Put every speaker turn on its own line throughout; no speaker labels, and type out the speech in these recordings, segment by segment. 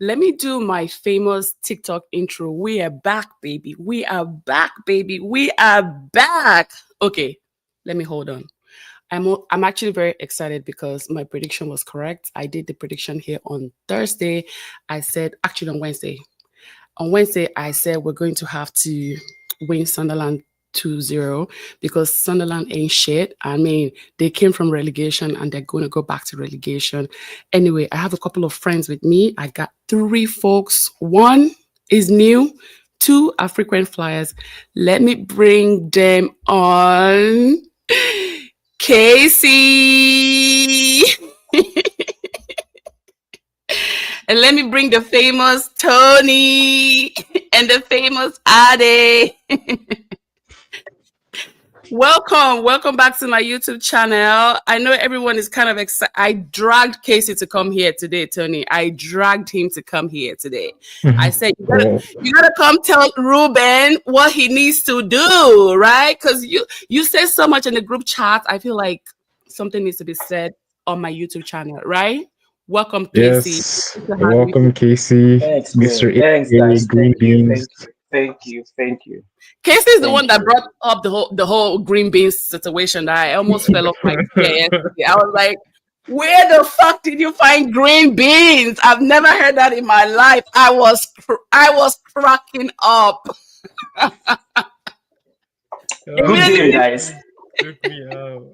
Let me do my famous TikTok intro. We are back, baby. We are back, baby. We are back. Okay, let me hold on. I'm actually very excited because my prediction was correct. I did the prediction here on Thursday. I said actually on Wednesday. On Wednesday, I said we're going to have to win Sunderland 2-0 because Sunderland ain't shit. I mean, they came from relegation and they're going to go back to relegation. Anyway, I have a couple of friends with me. I got three folks. One is new, two are frequent flyers. Let me bring them on. Casey. And let me bring the famous Tony and the famous Ade. Welcome back to my YouTube channel. I know everyone is kind of excited. I dragged Casey to come here today, Tony. I dragged him to come here today. I said, you gotta come tell Ruben what he needs to do, right? Because you say so much in the group chat. I feel like something needs to be said on my YouTube channel, right? Welcome, Casey.
Yes, welcome, Casey,
Thanks,
Mr.
Queen. Thanks,
A,
guys.
Green Beans.
Thank you. Thank you.
Casey is the one
Thank
that
you.
brought up the whole green beans situation that I almost fell off my chair yesterday. I was like, where the fuck did you find green beans? I've never heard that in my life. I was cracking up.
Good game, guys.
Took me out.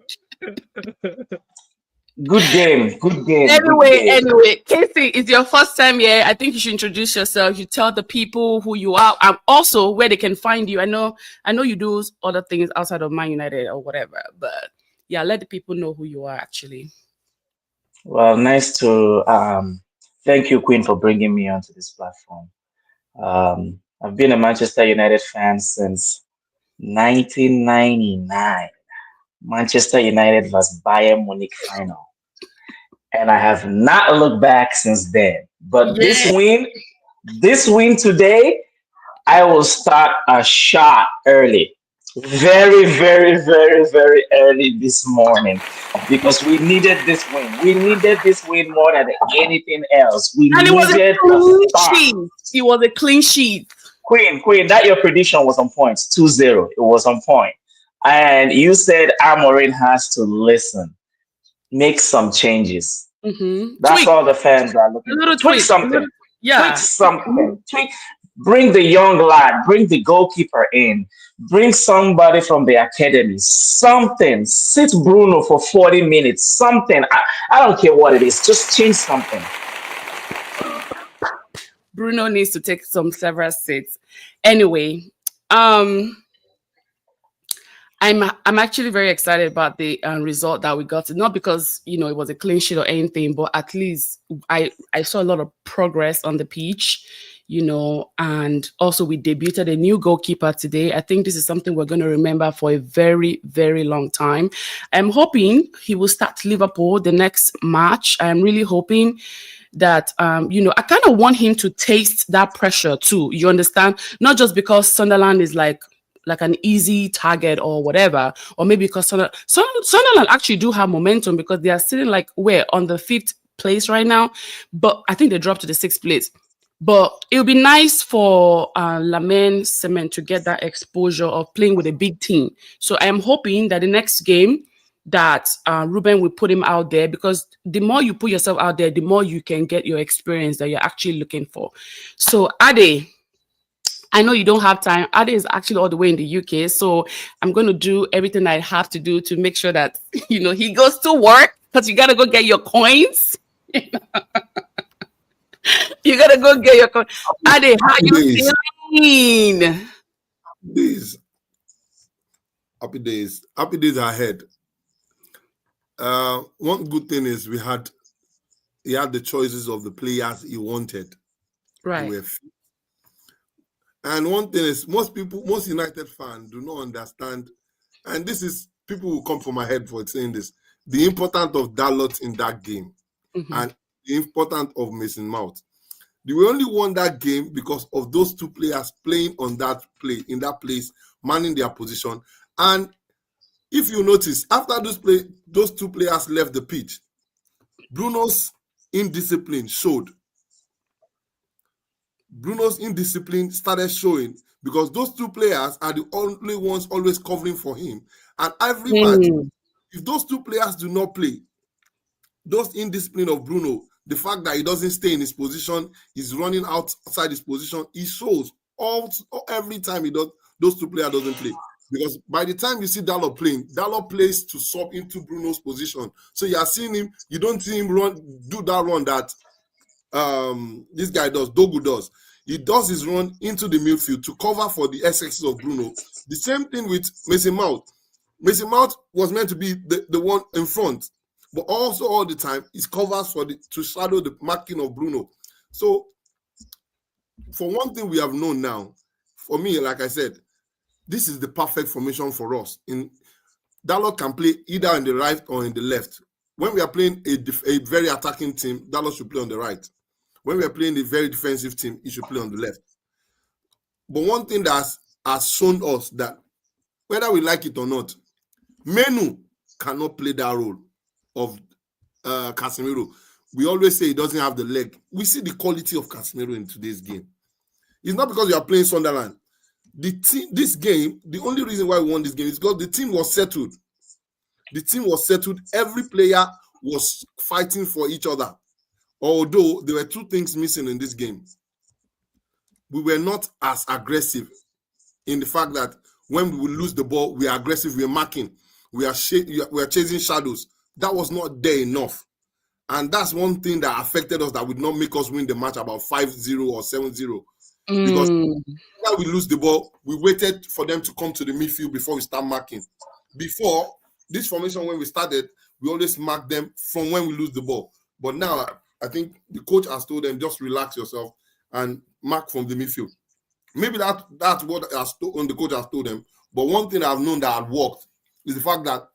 Good game. Good game. Good
Anyway,
game.
Casey, it's your first time here. I think you should introduce yourself. You tell the people who you are and also where they can find you. I know you do other things outside of Man United or whatever, but yeah, let the people know who you are actually.
Well, nice to thank you, Queen, for bringing me onto this platform. I've been a Manchester United fan since 1999. Manchester United vs Bayern Munich final, and I have not looked back since then. But
Yeah.
this win today, I will start a shot early. Very, very, very, very early this morning because we needed this win. We needed this win more than anything else. We
And it was a
needed a
clean
start.
sheet. It was a clean sheet.
Queen, that your prediction was on point. 2-0. It was on point. And you said Amorin has to listen, make some changes. That's
Tweak.
all the fans are
A
looking for.
little
Tweak
tweak.
something. Tweak
Yeah.
something. Tweak. Bring the young lad. Bring the goalkeeper in. Bring somebody from the academy. Something. Sit Bruno for 40 minutes. Something. I don't care what it is. Just change something.
Bruno needs to take some several seats. Anyway, um, I'm actually very excited about the result that we got. Not because it was a clean sheet or anything, but at least I saw a lot of progress on the pitch. And also we debuted a new goalkeeper today. I think this is something we're going to remember for a very, very long time. I'm hoping he will start Liverpool the next match. I'm really hoping that I kind of want him to taste that pressure too. You understand? Not just because Sunderland is like an easy target or whatever, or maybe because Sunderland actually do have momentum because they are sitting like where on the 5th place right now, but I think they dropped to the 6th place. But it would be nice for Lamine Cement to get that exposure of playing with a big team. So I am hoping that the next game that Ruben will put him out there, because the more you put yourself out there, the more you can get your experience that you're actually looking for. So Ade, I know you don't have time. Ade is actually all the way in the UK, so I'm going to do everything I have to do to make sure that he goes to work because you got to go get your coins. You gotta go get your coins. Ade, how
Happy
you
days.
feeling?
Days. Happy days. Happy days ahead. One good thing is he had the choices of the players he wanted. They
Right.
were fit. And one thing is most United fans do not understand, and this is people will come from my head for saying this, the importance of Dalot in that game and the importance of Mason Mount. They only won that game because of those two players playing in that place, manning their position. And if you notice, after those two players left the pitch, Bruno's indiscipline showed. Bruno's indiscipline started showing because those two players are the only ones always covering for him. And every match, if those two players do not play, those indiscipline of Bruno, the fact that he doesn't stay in his position, he's running outside his position, he shows every time he does. Those two players doesn't play. Because by the time you see Dalot playing, Dalot plays to sub into Bruno's position. So you are seeing him, you don't see him do that run that this guy does, Dogu does. He does his run into the midfield to cover for the excesses of Bruno. The same thing with Mason Mount. Mason Mount was meant to be the one in front, but also all the time it covers to shadow the marking of Bruno. So for one thing we have known now, for me, like I said, this is the perfect formation for us. Dalot can play either on the right or in the left. When we are playing a very attacking team, Dalot should play on the right. When we are playing a very defensive team, he should play on the left. But one thing that has shown us that whether we like it or not, Menu cannot play that role of Casemiro. We always say he doesn't have the leg. We see the quality of Casemiro in today's game. It's not because you are playing Sunderland. This game, the only reason why we won this game is because the team was settled. The team was settled. Every player was fighting for each other. Although there were two things missing in this game. We were not as aggressive in the fact that when we lose the ball, we are aggressive, we are marking, we are chasing shadows. That was not there enough. And that's one thing that affected us that would not make us win the match about 5-0 or 7-0. Because when we lose the ball, we waited for them to come to the midfield before we start marking. Before this formation, when we started, we always mark them from when we lose the ball. But now, I think the coach has told them, just relax yourself and mark from the midfield. Maybe that's what the coach has told them. But one thing I've known that had worked is the fact that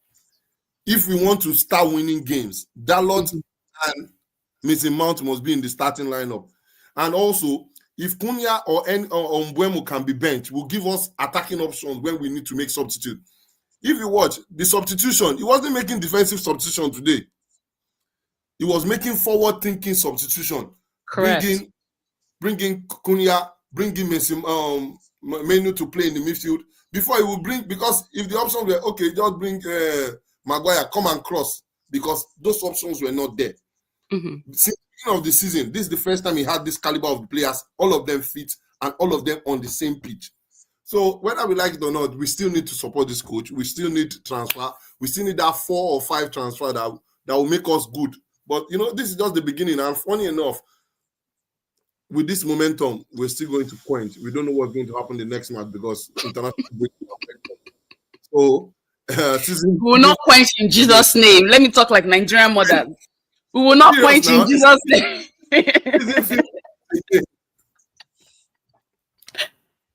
if we want to start winning games, Dalot and Mason Mount must be in the starting lineup. And also, if Cunha or Mbeumo can be benched, will give us attacking options when we need to make substitute. If you watch the substitution, he wasn't making defensive substitution today. He was making forward-thinking substitution.
Correct.
Bringing Cunha, bringing Menu to play in the midfield. Before he would bring, because if the options were, okay, just bring Maguire, come and cross, because those options were not there. Since the beginning of the season, this is the first time he had this caliber of players, all of them fit, and all of them on the same pitch. So whether we like it or not, we still need to support this coach. We still need transfer. We still need that 4 or 5 transfer that will make us good. But, this is just the beginning. And funny enough, with this momentum, we're still going to quench. We don't know what's going to happen the next match because international break. So,
we will not quench in Jesus' name. Let me talk like Nigerian mothers. We will not quench in Jesus' name.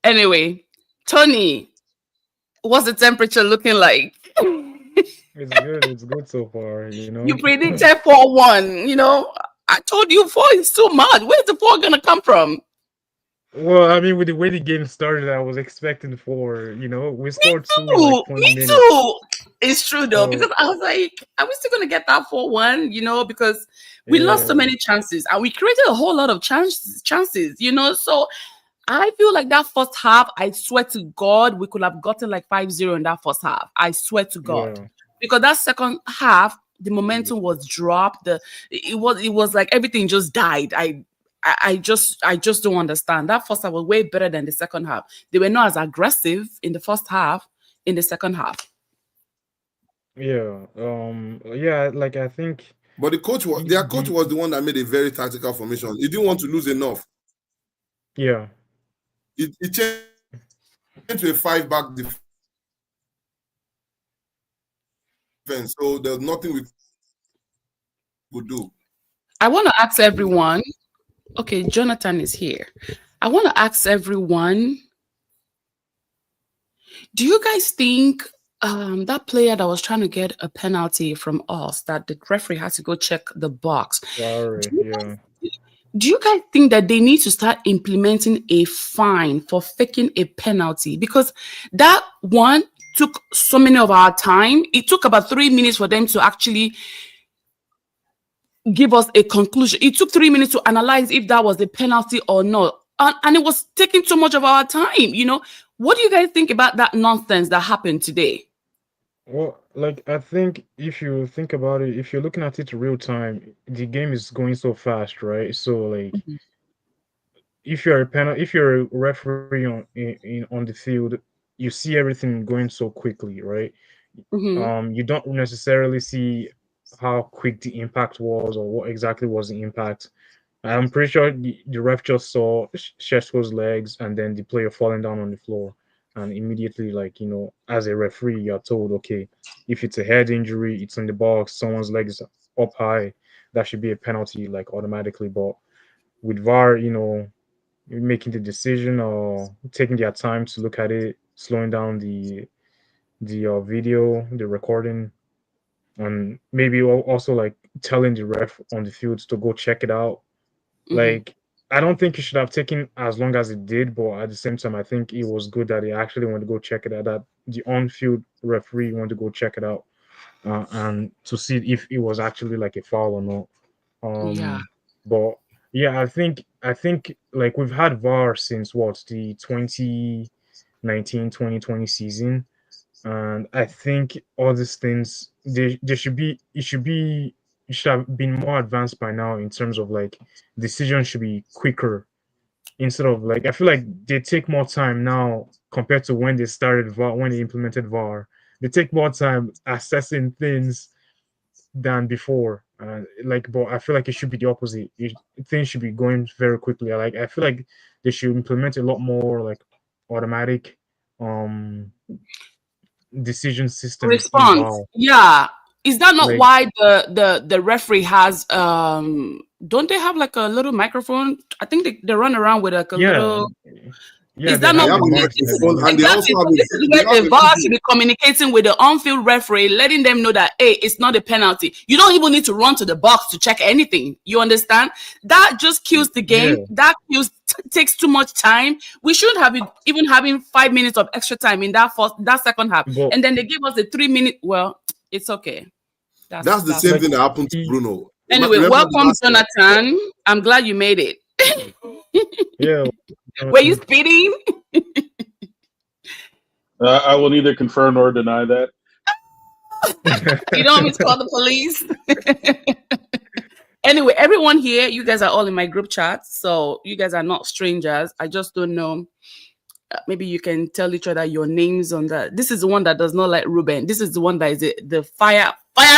Anyway, Tony, what's the temperature looking like?
It's good so far,
You predicted 4-1, I told you 4 is too much. Where's the 4 gonna come from?
Well, I mean, with the way the game started, I was expecting 4. We scored 2 in like 20 minutes.
Me too. It's true though, because I was like, are we still gonna get that 4-1? Because we lost so many chances and we created a whole lot of chances. So I feel like that first half, I swear to God, we could have gotten like 5-0 in that first half. I swear to God.
Yeah.
Because that second half, the momentum was dropped. It was like everything just died. I just don't understand. That first half was way better than the second half. They were not as aggressive in the first half. In the second half,
Yeah. Like I think.
But their coach was the one that made a very tactical formation. He didn't want to lose enough.
Yeah.
It changed to a 5-back defense. So there's nothing we could do.
I want to ask everyone. Okay, Jonathan is here. I want to ask everyone. Do you guys think that player that was trying to get a penalty from us, that the referee had to go check the box?
Sorry.
Do you guys think that they need to start implementing a fine for faking a penalty? Because that one took so many of our time. It took about 3 minutes for them to actually give us a conclusion. It took 3 minutes to analyze if that was a penalty or not. and it was taking too much of our time. What do you guys think about that nonsense that happened today?
Well, like I think if you think about it, if you're looking at it real time, the game is going so fast, right? So like
Mhm.
if you're a referee on the field, you see everything going so quickly, right?
Mhm.
You don't necessarily see how quick the impact was or what exactly was the impact. I'm pretty sure the ref just saw Sheshko's legs and then the player falling down on the floor. And immediately, like, as a referee, you're told, okay, if it's a head injury, it's in the box, someone's legs up high, that should be a penalty, like, automatically. But with VAR, making the decision or taking their time to look at it, slowing down the video, the recording, and maybe also like telling the ref on the field to go check it out.
Mhm.
Like, I don't think it should have taken as long as it did, but at the same time, I think it was good that he actually went to go check it out. That the on-field referee went to go check it out, and to see if it was actually like a foul or not.
Yeah.
But yeah, I think like we've had VAR since what, the 2019-2020 season, and I think all these things they should be it should have been more advanced by now in terms of like decisions should be quicker instead of like I feel like they take more time now compared to when they started VAR, when they implemented VAR. They take more time assessing things than before. Like, but I feel like it should be the opposite. Things should be going very quickly. I feel like they should implement a lot more like automatic um decision systems in
Response.
VAR.
Yeah. Is that not
Like,
why the referee has don't they have like a little microphone? I think they run around with like a
yeah,
little.
yeah,
Is
they
that
They
not
have
have
the
a
why
mics
this
and
is
microphone
everything.
and they also
exactly? So
have
this is
they
where
have
the
a
VAR should
video.
be communicating with the on-field referee, letting them know that hey, it's not a penalty. You don't even need to run to the box to check anything. You understand? That just kills the
Yeah,
game. That takes too much time. We shouldn't have it even having 5 minutes of extra time in that second half.
but
And then they give us the 3 minute. Well, it's okay.
That's the
That's
same
like
thing that happened to
the
Bruno.
anyway.
Remember the
Welcome,
last
Jonathan. I'm glad you made it.
yeah,
Were you speeding?
I will neither confirm nor deny that.
You don't want me to call the police? Anyway, everyone here, you guys are all in my group chat, so you guys are not strangers. I just don't know. Maybe you can tell each other your names on that. This is the one that does not like Ruben. This is the one that is the fire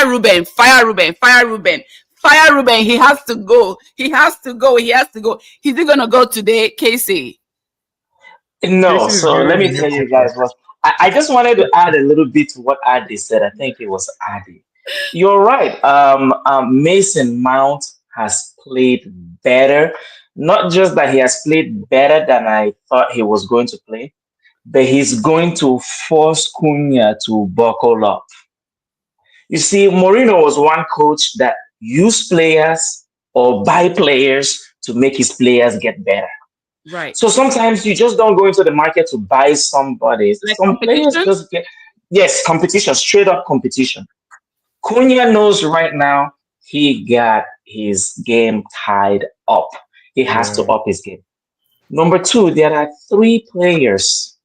Ruben, fire Ruben, fire Ruben, fire Ruben. He has to go. He has to go. He has to go. Is he gonna go today, Casey?
No,
Casey is
so
getting
let
the
me
new
tell you guys
contract.
what I just wanted to add a little bit to what Adi said. I think it was Adi. You're right. Mason Mount has played better. Not just that he has played better than I thought he was going to play, but he's going to force Cunha to buckle up. You see, Mourinho was one coach that used players or buy players to make his players get better.
Right.
So sometimes you just don't go into the market to buy somebody.
Like
Some players
competition?
just get, yes, competition, straight up competition. Cunha knows right now he got his game tied up. He has to
Yeah,
up his game. Number two, there are three players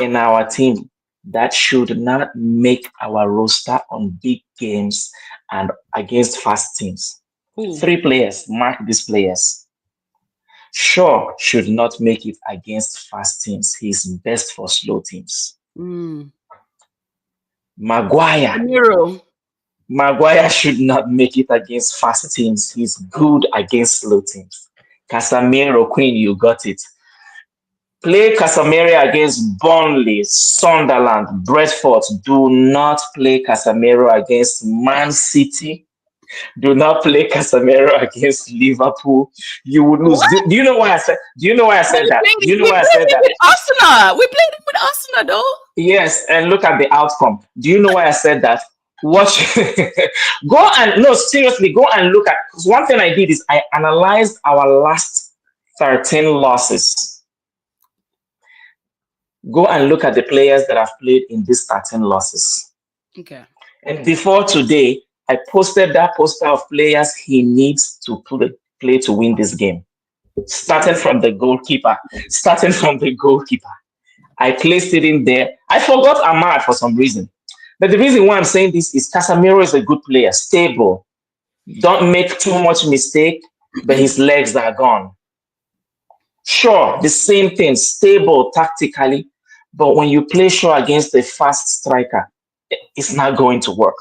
in our team that should not make our roster on big games and against fast teams.
Who?
Three players, mark these players. Shaw should not make it against fast teams. He's best for slow teams.
Mm.
Maguire.
Casemiro.
Maguire should not make it against fast teams. He's good against slow teams. Casemiro, Queen, you got it. Play Casemiro against Burnley, Sunderland, Brentford. Do not play Casemiro against Man City. Do not play Casemiro against Liverpool. You would lose.
What?
Do you know why I said? Do you know why I
We
said that?
played
Do you know
we
why I
played
said
it
that?
with Arsenal. We played it with Arsenal though.
Yes, and look at the outcome. Do you know why I said that? Watch, go and no, seriously, go and look at. Because one thing I did is I analyzed our last 13 losses. Go and look at the players that have played in these 13 losses.
Okay.
And before today, I posted that poster of players he needs to play to win this game. Starting from the goalkeeper. Starting from the goalkeeper. I placed it in there. I forgot Ahmad for some reason. But the reason why I'm saying this is Casemiro is a good player, stable. Don't make too much mistake, but his legs are gone. Sure, the same thing, stable tactically, but when you play sure against a fast striker, it's not going to work.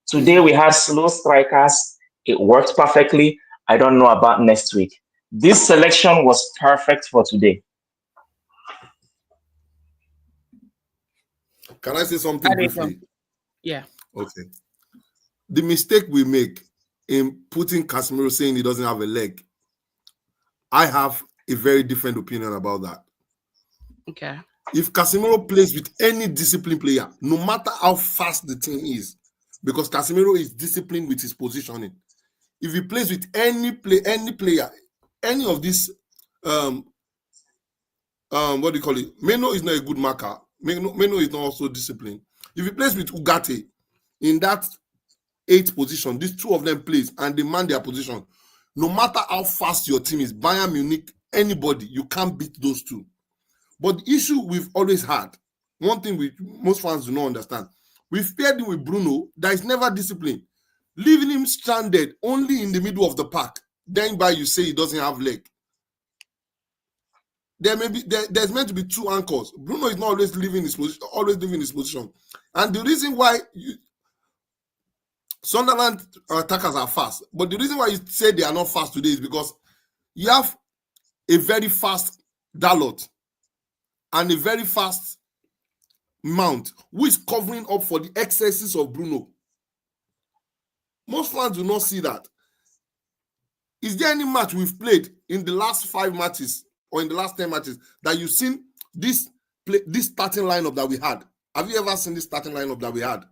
Today we had slow strikers. It worked perfectly. I don't know about next week. This selection was perfect for today.
Can I say something briefly?
Yeah.
Okay. The mistake we make in putting Casemiro saying he doesn't have a leg, I have a very different opinion about that.
Okay.
If Casemiro plays with any disciplined player, no matter how fast the team is, because Casemiro is disciplined with his positioning. If he plays with any player, any of these, what do you call it? Meno is not a good marker. Meno is not also disciplined. If he plays with Ugarte in that 8th position, these two of them plays and they man their position. No matter how fast your team is, Bayern Munich, anybody, you can't beat those two. But the issue we've always had, one thing most fans do not understand, we've paired him with Bruno that is never disciplined, leaving him stranded only in the middle of the park. Then by you say he doesn't have leg. There's meant to be two anchors. Bruno is not always leaving his position, and the reason why Sunderland attackers are fast, but the reason why you say they are not fast today is because you have a very fast Dalot and a very fast Mount who is covering up for the excesses of Bruno. Most fans do not see that. Is there any match we've played in the last 5 matches or in the last 10 matches that you've seen this starting lineup that we had? Have you ever seen this starting lineup that we had?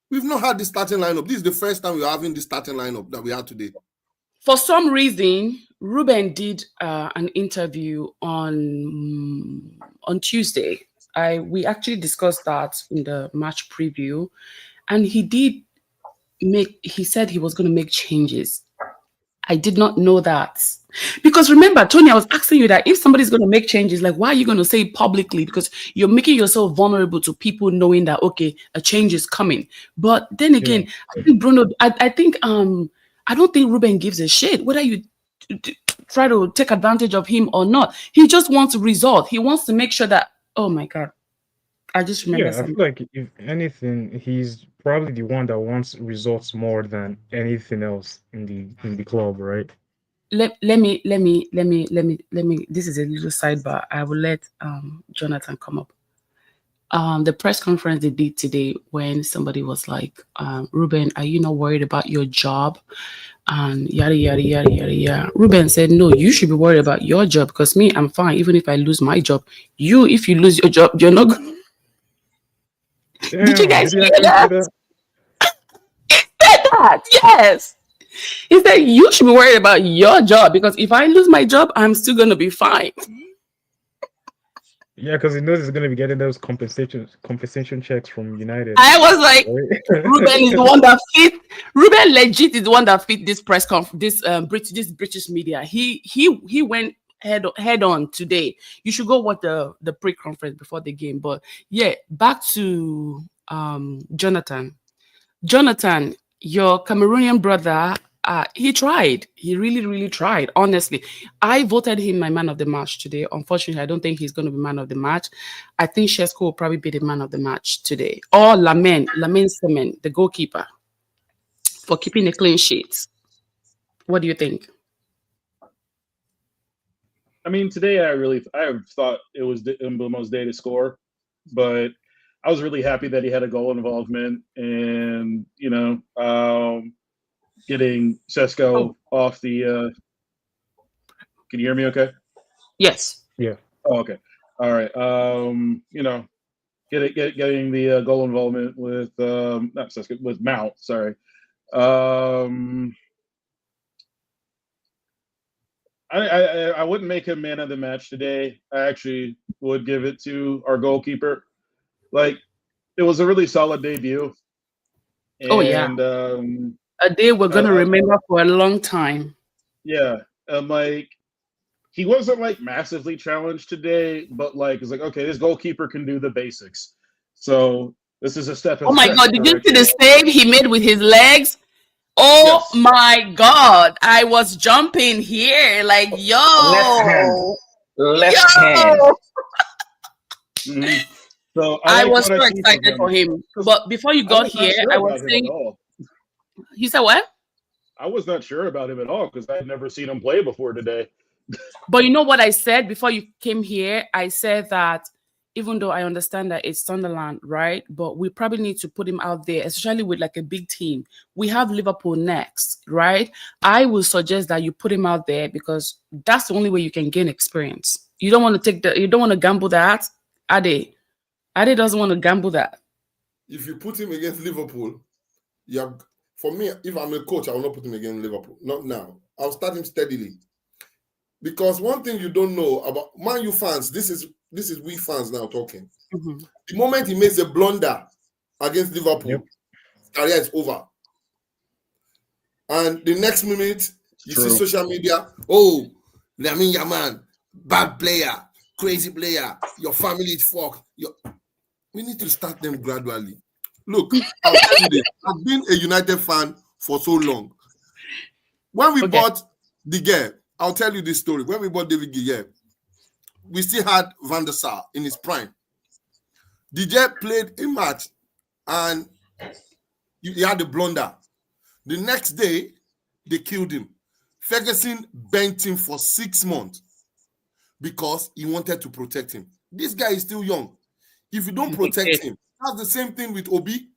We've not had this starting lineup. This is the first time we're having this starting lineup that we had today.
For some reason, Ruben did an interview on Tuesday. We actually discussed that in the match preview, and he said he was going to make changes. I did not know that. Because remember, Tony, I was asking you that if somebody's going to make changes, like, why are you going to say it publicly? Because you're making yourself vulnerable to people knowing that, okay, a change is coming. But then again, I think Bruno, I think, I don't think Ruben gives a shit whether you try to take advantage of him or not. He just wants a result. He wants to make sure that, oh my God, I just remember
I feel like if anything, he's probably the one that wants results more than anything else in the club, right?
Let me this is a little sidebar. I will let Jonathan come up. The press conference they did today when somebody was like, Ruben, are you not worried about your job? And yada yada yada yada yada. Ruben said, no, you should be worried about your job, because me, I'm fine even if I lose my job. You, if you lose your job, you're not gonna... Did you guys hear that? He said that, yes. He said you should be worried about your job, because if I lose my job, I'm still gonna be fine.
Yeah, because he knows he's going to be getting those compensation checks from United.
I was like,
Right?
Ruben is the one that fit. Ruben legit is the one that fit this press conference, this British media. He went head on today. You should go watch the pre-conference before the game. But yeah, back to Jonathan. Jonathan, your Cameroonian brother, he tried. He really, really tried. Honestly, I voted him my man of the match today. Unfortunately, I don't think he's going to be man of the match. I think Shesko will probably be the man of the match today. Or Lamin Semen, the goalkeeper, for keeping a clean sheet. What do you think?
I mean, today I thought it was Mbeumo's day to score, but I was really happy that he had a goal involvement and, getting Sesko off the can you hear me okay?
Yes.
Yeah.
Oh, okay. All right. Getting the goal involvement with not Sesko, with Mount, sorry. I wouldn't make him man of the match today. I actually would give it to our goalkeeper. Like, it was a really solid debut. And,
a day we're going to remember for a long time.
Yeah. And like he wasn't like massively challenged today, but like it's like, okay, this goalkeeper can do the basics. So this is a step in
Oh
the
my
right
God! Did you see
direction.
the save he made with his legs? Oh
Yes.
my God! I was jumping here, like
Left hand.
yo,
Left hand.
yo.
Mhm. So I
I
like
was
what I
so
see from
excited for
him
him.
because
But before you
I
got
was not
here,
sure
I was
about him at
saying,
all.
you said what?
I was not sure about him at all because I had never seen him play before today.
But you know what I said before you came here? I said that even though I understand that it's Sunderland, right? But we probably need to put him out there, especially with like a big team. We have Liverpool next, right? I will suggest that you put him out there because that's the only way you can gain experience. You don't want to you don't want to gamble that. Ade. Ade doesn't want to gamble that.
If you put him against Liverpool, you have, for me, if I'm a coach, I will not put him against Liverpool. Not now. I'll start him steadily. Because one thing you don't know about Man U fans, this is we fans now talking.
Mhm.
The moment he makes a blunder against Liverpool, his career is over. And the next minute, you see
True.
social media, oh, Lamine Yaman, bad player, crazy player, your family is fucked. We need to start them gradually. Look, I'll tell you this. I've been a United fan for so long. When we bought De Gea, I'll tell you this story. When we bought David Gea, we still had Van der Sar in his prime. De Gea played a match and he had a blunder. The next day, they killed him. Ferguson bent him for 6 months because he wanted to protect him. This guy is still young. If you don't protect him, that's the same thing with Obi.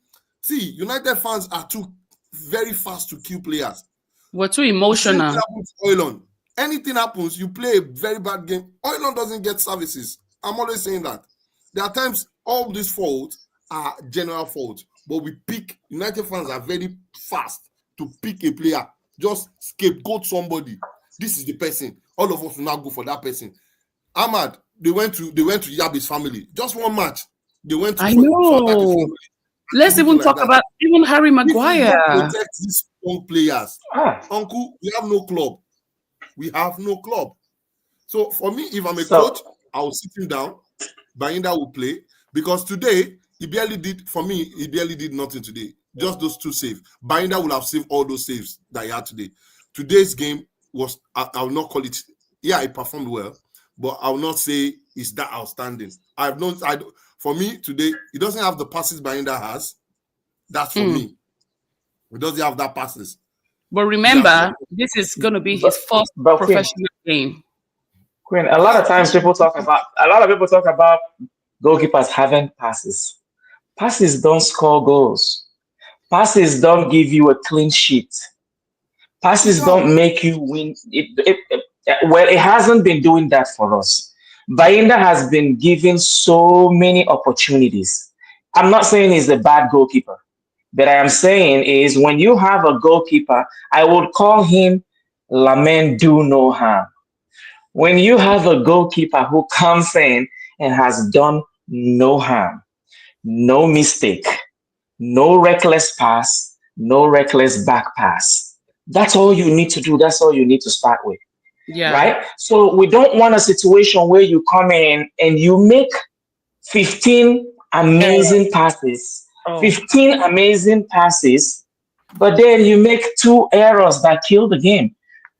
See, United fans are too very fast to kill players.
We're too emotional.
Anything happens, you play a very bad game. Oilon doesn't get services. I'm always saying that. There are times all these faults are general faults, but we pick. United fans are very fast to pick a player, just scapegoat somebody. This is the person. All of us will now go for that person. Ahmad, they went to Yabi's family. Just one match. They went to
I know. Let's even talk about even Harry Maguire.
If we don't protect these young players,
Ah.
Uncle, we have no club. We have no club. So for me, if I'm a coach, I will sit him down. Bayinda will play because today he barely did. For me, he barely did nothing today. Just those 2 saves. Bayinda will have saved all those saves that he had today. Today's game was, I will not call it. Yeah, he performed well, but I will not say it's that outstanding. For me today, he doesn't have the passes Bayinda has. That's for me. He doesn't have that passes.
But remember, this is going to be his first professional game.
Queen, a lot of people talk about goalkeepers having passes. Passes don't score goals. Passes don't give you a clean sheet. Passes don't make you win. It hasn't been doing that for us. Bayinda has been given so many opportunities. I'm not saying he's a bad goalkeeper, but I am saying is when you have a goalkeeper, I would call him Lamin do no harm. When you have a goalkeeper who comes in and has done no harm, no mistake, no reckless pass, no reckless back pass, that's all you need to do. That's all you need to start with.
Yeah.
Right? So we don't want a situation where you come in and you make 15 amazing passes, 15 amazing passes, but then you make 2 errors that kill the game.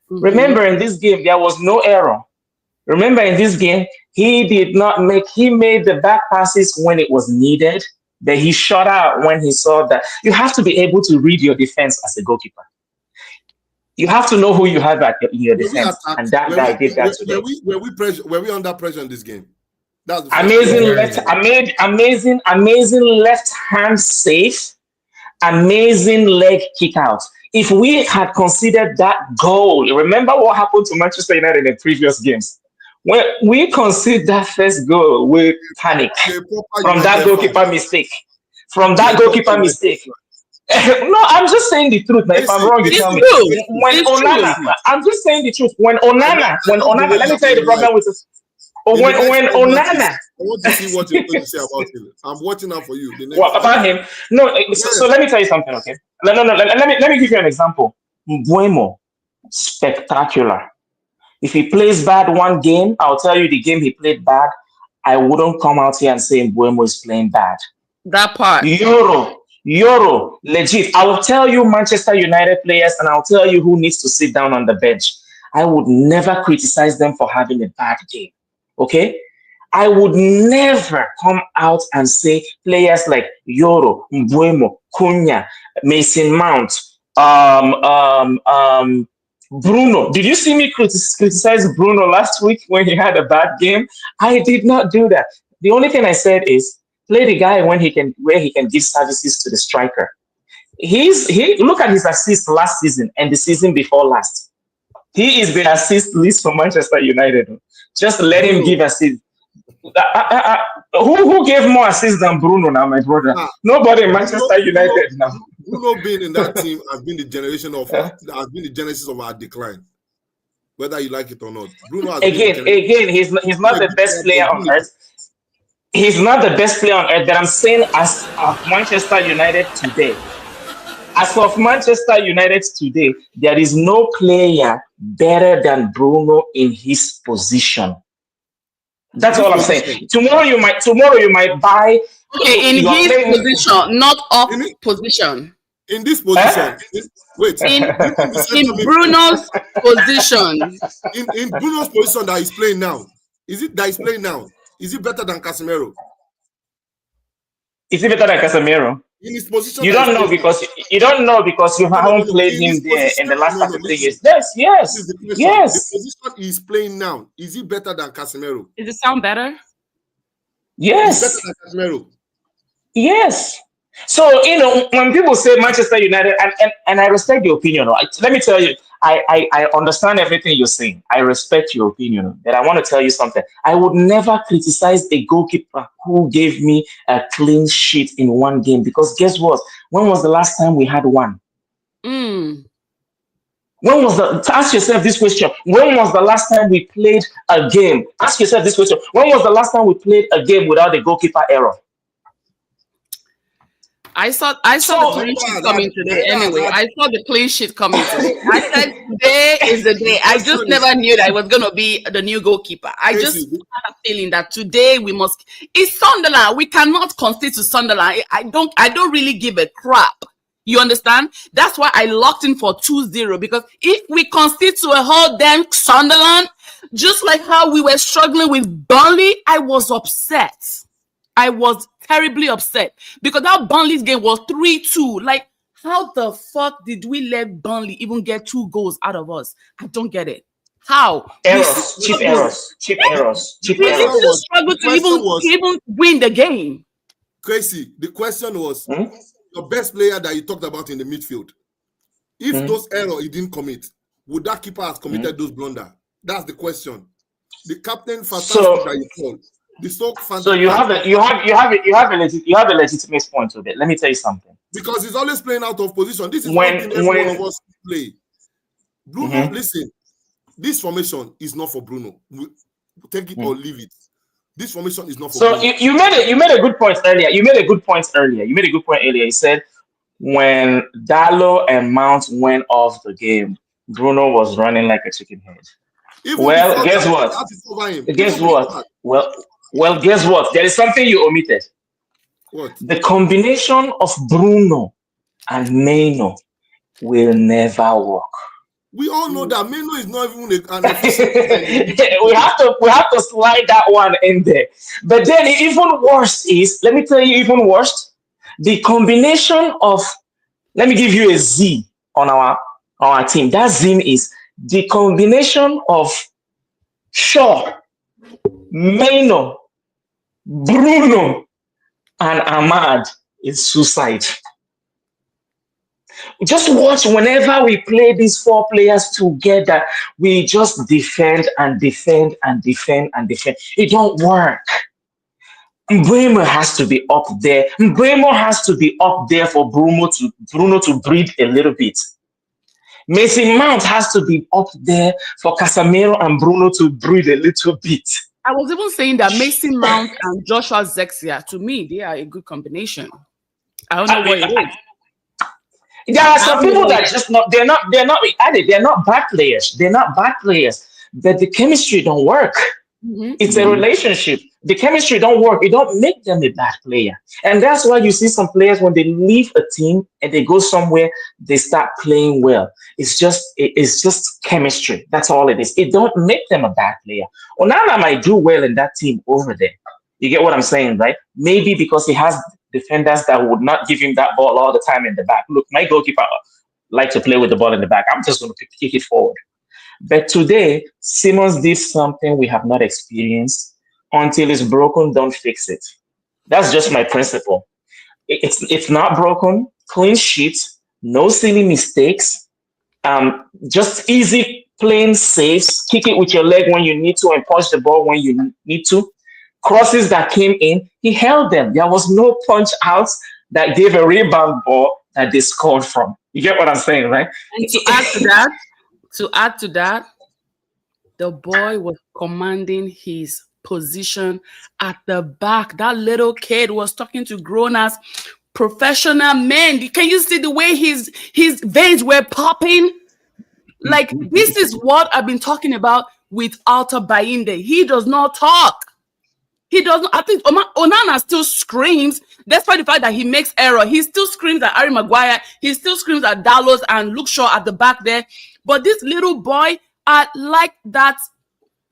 Remember, in this game, there was no error. Remember, in this game, he made the back passes when it was needed, but he shut out when he saw that. You have to be able to read your defense as a goalkeeper. You have to know who you have in your defense, and that guy did that today.
Were we under pressure in this game? That's the
amazing left hand save, amazing leg kick out. If we had considered that goal, remember what happened to Manchester United in previous games? When we conceded that first goal, we panicked from that goalkeeper mistake. No, I'm just saying the truth. Now, if I'm wrong, you tell me. I'm just saying the truth. When Onana, let me tell you the problem with this. When Onana,
I want to see what you're going to say about him. I'm watching out for you.
What about him? No, so let me tell you something, okay? No. Let me give you an example. Mbuemo, spectacular. If he plays bad one game, I'll tell you the game he played bad. I wouldn't come out here and say Mbuemo is playing bad.
That part.
Euro, legit. I will tell you Manchester United players and I'll tell you who needs to sit down on the bench. I would never criticize them for having a bad game. Okay? I would never come out and say players like Euro, Mbuemo, Cunha, Mason Mount, Bruno. Did you see me criticize Bruno last week when he had a bad game? I did not do that. The only thing I said is play the guy where he can give services to the striker. He look at his assists last season and the season before last. He is the assist least for Manchester United. Just let him give assists. Who gave more assists than Bruno now, my brother? Nobody in Manchester United now.
Bruno being in that team has been the genesis of our decline. Whether you like it or not. Bruno has
again, he's not the best player on earth. He's not the best player on earth, but I'm saying as of Manchester United today. As of Manchester United today, there is no player better than Bruno in his position. That's all I'm saying. Tomorrow you might buy.
Okay, in his position, not off position.
In this position,
in Bruno's position.
In Bruno's position that he's playing now, is it better than Casemiro?
Is he better than Casemiro?
In his position,
you don't know because you haven't played him there in the last couple of years. Yes.
The position he's playing now, is he better than Casemiro?
Does it sound better?
Yes.
He's better than Casemiro.
Yes. So when people say Manchester United, and I respect your opinion, right? Let me tell you, I understand everything you're saying. I respect your opinion, but I want to tell you something. I would never criticize a goalkeeper who gave me a clean sheet in one game because guess what? When was the last time we had one? Ask yourself this question. When was the last time we played a game? Ask yourself this question. When was the last time we played a game without a goalkeeper error?
I saw the clean sheet coming today. Anyway, I saw the clean sheet coming today. I said today is the day. I just never knew that I was going to be the new goalkeeper. I just had a feeling that today we must. It's Sunderland. We cannot concede to Sunderland. I don't really give a crap. You understand? That's why I locked in for 2-0 because if we concede to a whole damn Sunderland, just like how we were struggling with Burnley, I was upset. I was terribly upset because that Burnley's game was 3-2. Like, how the fuck did we let Burnley even get 2 goals out of us? I don't get it. How?
Cheap errors.
We still struggled to even win the game.
Crazy. The question was your best player that you talked about in the midfield. If those errors he didn't commit, would that keeper have committed those blunders? That's the question. The captain fantastic that you called.
So you have a legitimate point to it. Let me tell you something.
Because he's always playing out of position. This is when every one of us play. Bruno, listen, this formation is not for Bruno. Take it or leave it. This formation is not for Bruno. So
you made a good point earlier. You made a good point earlier. You said when Dalot and Mount went off the game, Bruno was running like a chicken head. Guess what? Well, guess what? There is something you omitted.
What?
The combination of Bruno and Maino will never work.
We all know that Maino is not even an official.
we have to slide that one in there. But then even worse is, let me tell you, even worse, the combination of, let me give you a Z on our team. That Z is the combination of Shaw, Maino, Bruno, and Ahmad is suicide. Just watch whenever we play these 4 players together, we just defend and defend and defend and defend. It don't work. Mbuemo has to be up there. Mbuemo has to be up there for Bruno to breathe a little bit. Mason Mount has to be up there for Casemiro and Bruno to breathe a little bit.
I was even saying that Mason Mount and Joshua Zexia, to me, they are a good combination. I don't know what it is.
There are some people that they're not bad players. They're not bad players. but the chemistry don't work. It's a relationship. The chemistry don't work. It don't make them a bad player. And that's why you see some players when they leave a team and they go somewhere, they start playing well. It's just chemistry. That's all it is. It don't make them a bad player. Onana might do well in that team over there. You get what I'm saying, right? Maybe because he has defenders that would not give him that ball all the time in the back. Look, my goalkeeper like to play with the ball in the back. I'm just going to kick it forward. But today, Simmons did something we have not experienced. Until it's broken, don't fix it. That's just my principle. It's not broken. Clean sheet, no silly mistakes. Just easy, plain saves. Kick it with your leg when you need to, and punch the ball when you need to. Crosses that came in, he held them. There was no punch outs that gave a rebound ball that they scored from. You get what I'm saying, right?
And to add to that, the boy was commanding his position at the back. That little kid was talking to grown-ups, professional men. Can you see the way his veins were popping? Like, this is what I've been talking about with Alta Bayinde. He does not talk. He doesn't. I think Onana still screams, despite the fact that he makes error. He still screams at Harry Maguire. He still screams at Dallas and Luke Shaw at the back there. But this little boy, I like that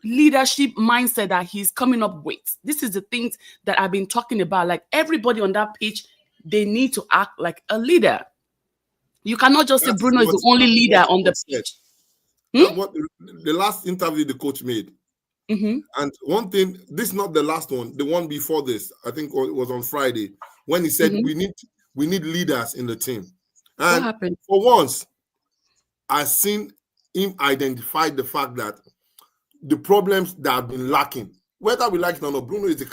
leadership mindset that he's coming up with. This is the things that I've been talking about. Like, everybody on that pitch, they need to act like a leader. You cannot just say Bruno is the only leader on the pitch.
That's what the last interview the coach made. And one thing, this is not the last one, the one before this, I think it was on Friday, when he said we need leaders in the team. And
What happened?
for once, I've seen him identify the fact that the problems that have been lacking, whether we like it or not, Bruno is the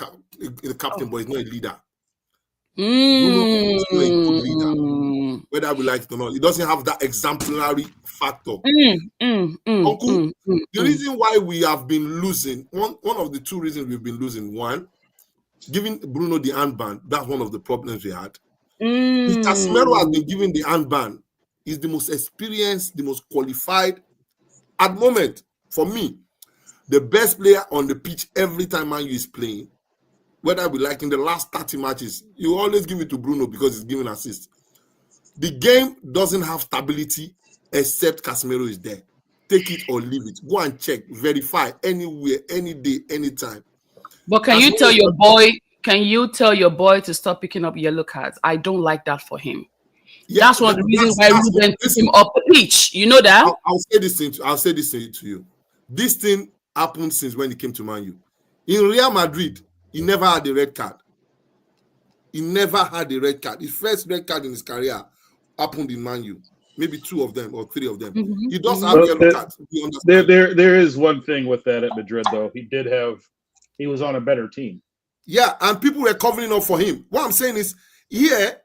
captain, but he's not a leader. Bruno is not a good leader, whether we like it or not. He doesn't have that exemplary factor. Uncle, the reason why we have been losing, one of the two reasons we've been losing, one, giving Bruno the handband, that's one of the problems we had. If Casemiro has been given the handband, he's the most experienced, the most qualified. At the moment, for me, the best player on the pitch every time Man U is playing, whether we like in the last 30 matches, you always give it to Bruno because he's giving assists. The game doesn't have stability except Casemiro is there. Take it or leave it. Go and check, verify anywhere, any day, anytime.
But can you tell your boy? Can you tell your boy to stop picking up yellow cards? I don't like that for him. Yeah, that's one of the reasons why Ruben took him up the pitch. You know that?
I'll say this thing. I'll say this thing to you. This thing happened since when he came to Man U. In Real Madrid, he never had a red card. He never had a red card. His first red card in his career happened in Man U. Maybe 2 of them or 3 of them. He does have yellow cards.
There is one thing with that at Madrid, though. He was on a better team.
Yeah, and people were covering up for him. What I'm saying is, here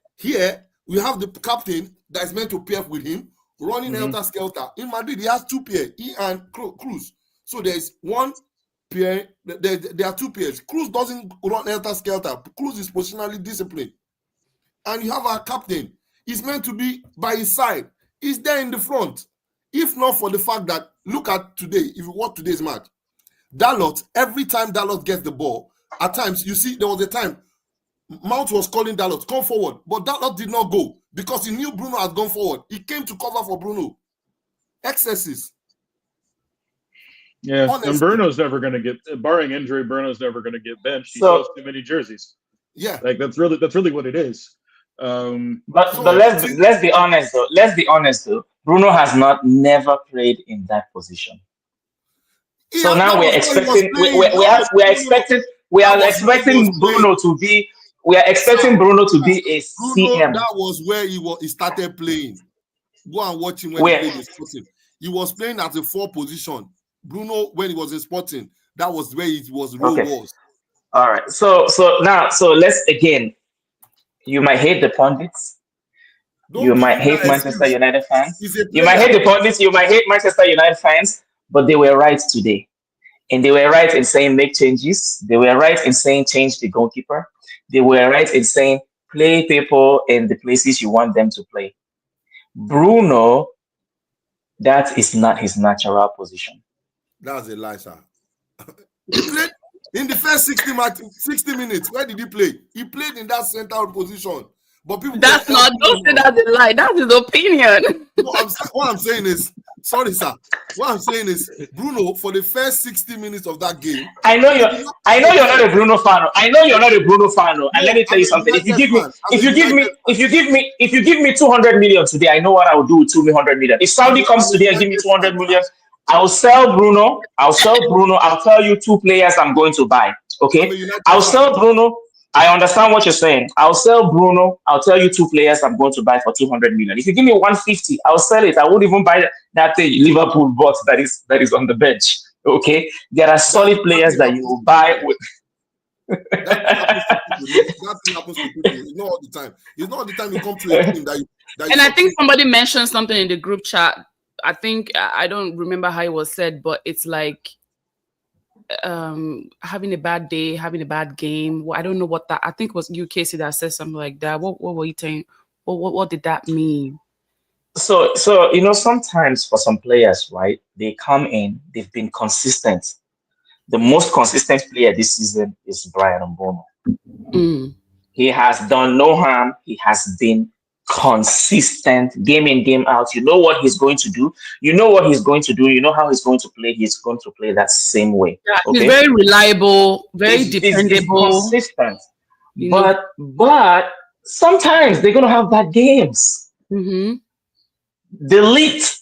we have the captain that is meant to pair up with him, running helter-skelter. In Madrid, he has 2 pairs, he and Cruz. So there's one pair, there are 2 pairs. Cruz doesn't run helter-skelter. Cruz is positionally disciplined. And you have our captain. He's meant to be by his side. He's there in the front. If not for the fact that, look at today, if you watch today's match, Dalot, every time Dalot gets the ball, at times, you see, there was a time Mount was calling Dalot, come forward, but Dalot did not go because he knew Bruno had gone forward. He came to cover for Bruno. Excesses.
Yeah, honestly. And Bruno's never going to get, barring injury, Bruno's never going to get benched. He sells too many jerseys.
Yeah,
like that's really what it is.
But let's be honest though. Let's be honest though. Bruno has never played in that position. So now we're expecting we are expecting Bruno to be a CM.
That was where he started playing. Go and watch him when he played in Sporting. He was playing at the 4 position. Bruno, when he was in Sporting, that was where his role was.
All right. So let's again. You might hate the pundits. You might hate Manchester United fans. You might hate the pundits. You might hate Manchester United fans. But they were right today. And they were right in saying make changes. They were right in saying change the goalkeeper. They were right in saying play people in the places you want them to play. Bruno, that is not his natural position.
That's a lie, sir. He played in the first 60 minutes. Where did he play? He played in that central position. But people
That's not. Don't say that's a lie. That's his opinion.
No, what I'm saying is, sorry, sir. What I'm saying is, Bruno, for the first 60 minutes of that game,
I know you're not a Bruno fan. I know you're not a Bruno fan. And let me tell you something. If you give me 200 million today, I know what I will do with 200 million. If Saudi comes today and give me 200 million, I'll sell Bruno. I'll tell you 2 players I'm going to buy. Okay? I'll sell Bruno. I understand what you're saying. I'll sell Bruno. I'll tell you 2 players I'm going to buy for 200 million. If you give me 150, I'll sell it. I won't even buy that thing Liverpool bought that is on the bench. Okay, there are solid players that you will buy with.
That thing happens to people. It's not all the time. It's not all the time you come to a team that you.
And I think somebody mentioned something in the group chat. I think I don't remember how it was said, but it's like having a bad day, having a bad game. Well, I don't know what that. I think it was you, Casey, that said something like that. What were you saying? What did that mean?
So sometimes for some players, right? They come in, they've been consistent. The most consistent player this season is Brian Mbomo.
Mm.
He has done no harm. He has been consistent game in, game out. You know what he's going to do. You know what he's going to do. You know how he's going to play. He's going to play that same way.
Yeah,
okay?
He's very reliable, very dependable.
He's consistent. But sometimes they're going to have bad games.
Mm-hmm.
The Elite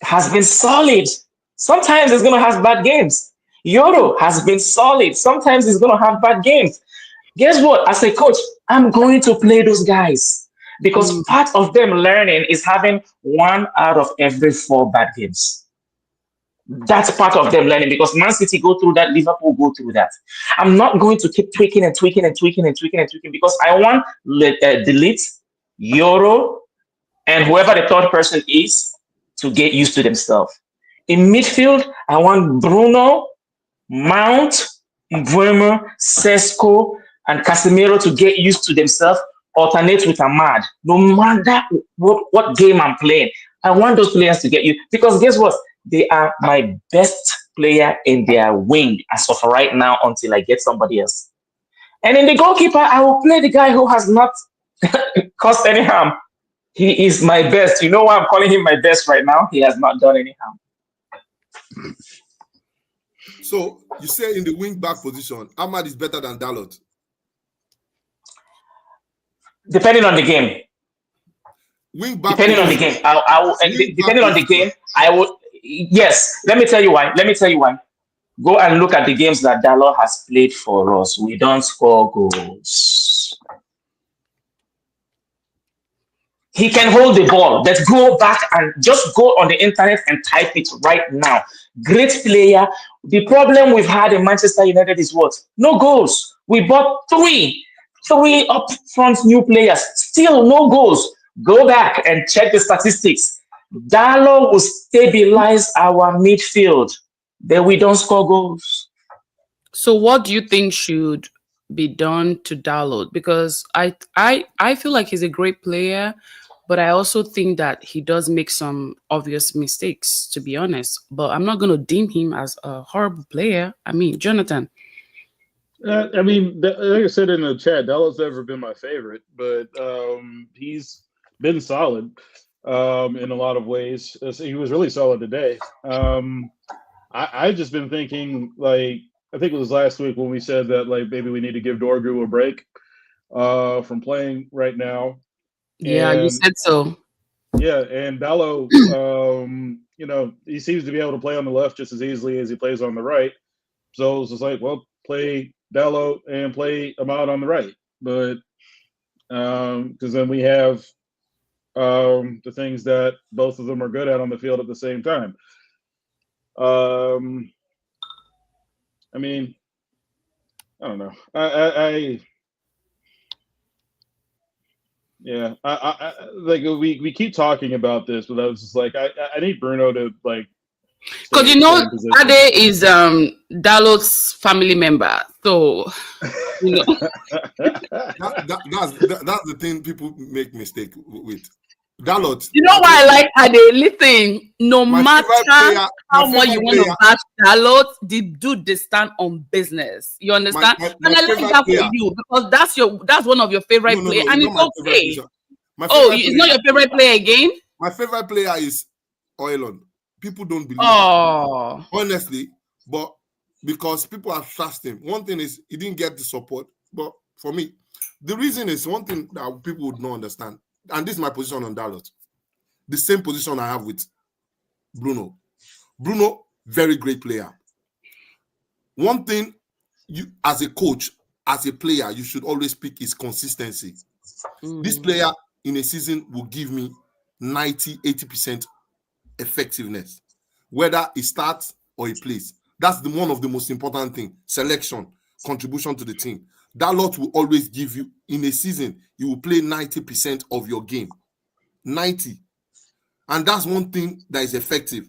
has been solid. Sometimes it's going to have bad games. Euro has been solid. Sometimes it's going to have bad games. Guess what? As a coach, I'm going to play those guys because part of them learning is having 1 out of every 4 bad games. That's part of them learning because Man City go through that, Liverpool go through that. I'm not going to keep tweaking because I want Delete, Euro, and whoever the third person is to get used to themselves. In midfield, I want Bruno, Mount, Mbeumo, Sesko, and Casemiro to get used to themselves, alternate with Ahmad. No matter what game I'm playing, I want those players to get used. Because guess what? They are my best player in their wing as of right now until I get somebody else. And in the goalkeeper, I will play the guy who has not caused any harm. He is my best. You know why I'm calling him my best right now? He has not done any harm.
So you say in the wing back position, Ahmad is better than Dalot.
Depending on the game.
Wing back.
Depending on the game, depending on the game, I would. Yes, let me tell you why. Go and look at the games that Dalot has played for us. We don't score goals. He can hold the ball. Let's go back and just go on the internet and type it right now. Great player. The problem we've had in Manchester United is what? No goals. We bought three up front new players. Still no goals. Go back and check the statistics. Dalot will stabilize our midfield. Then we don't score goals.
So what do you think should be done to Dalot? Because I feel like he's a great player, but I also think that he does make some obvious mistakes, to be honest. But I'm not going to deem him as a horrible player. I mean, Jonathan.
Like I said in the chat, Dalot's never been my favorite, but he's been solid in a lot of ways. He was really solid today. I've just been thinking, like, I think it was last week when we said that, like, maybe we need to give Dorgu a break from playing right now.
Yeah, you said so.
Yeah, and Dalot, he seems to be able to play on the left just as easily as he plays on the right. So it's just like, well, play Dalot and play Ahmad on the right. But because then we have the things that both of them are good at on the field at the same time. I don't know. Like we keep talking about this, but I was just like, I need Bruno to, like,
because Ade is Dalot's family member, so
that's the thing people make mistake with. Dalot.
You know why I like Ade? Listen, no
My
matter
favorite player.
how
My
much you
favorite
want to
player.
bash Dalot, the dude they stand on business. You understand?
My
And I like
favorite
that for
player.
you because that's one of your favorite
No.
players,
It's
and
not
it's
my favorite
okay.
position. My
Oh,
favorite
it's not
player.
your favorite player again?
My favorite player is Oilon. People don't believe it,
Oh,
honestly, but because people have trust him. One thing is he didn't get the support, but for me, the reason is one thing that people would not understand, and this is my position on Dalot. The same position I have with Bruno. Bruno, very great player. One thing you, as a coach, as a player, you should always pick is consistency. This player in a season will give me 90-80% effectiveness, whether he starts or he plays. That's one of the most important things. Selection, contribution to the team. Dalot will always give you, in a season, he will play 90% of your game. 90. And that's one thing that is effective.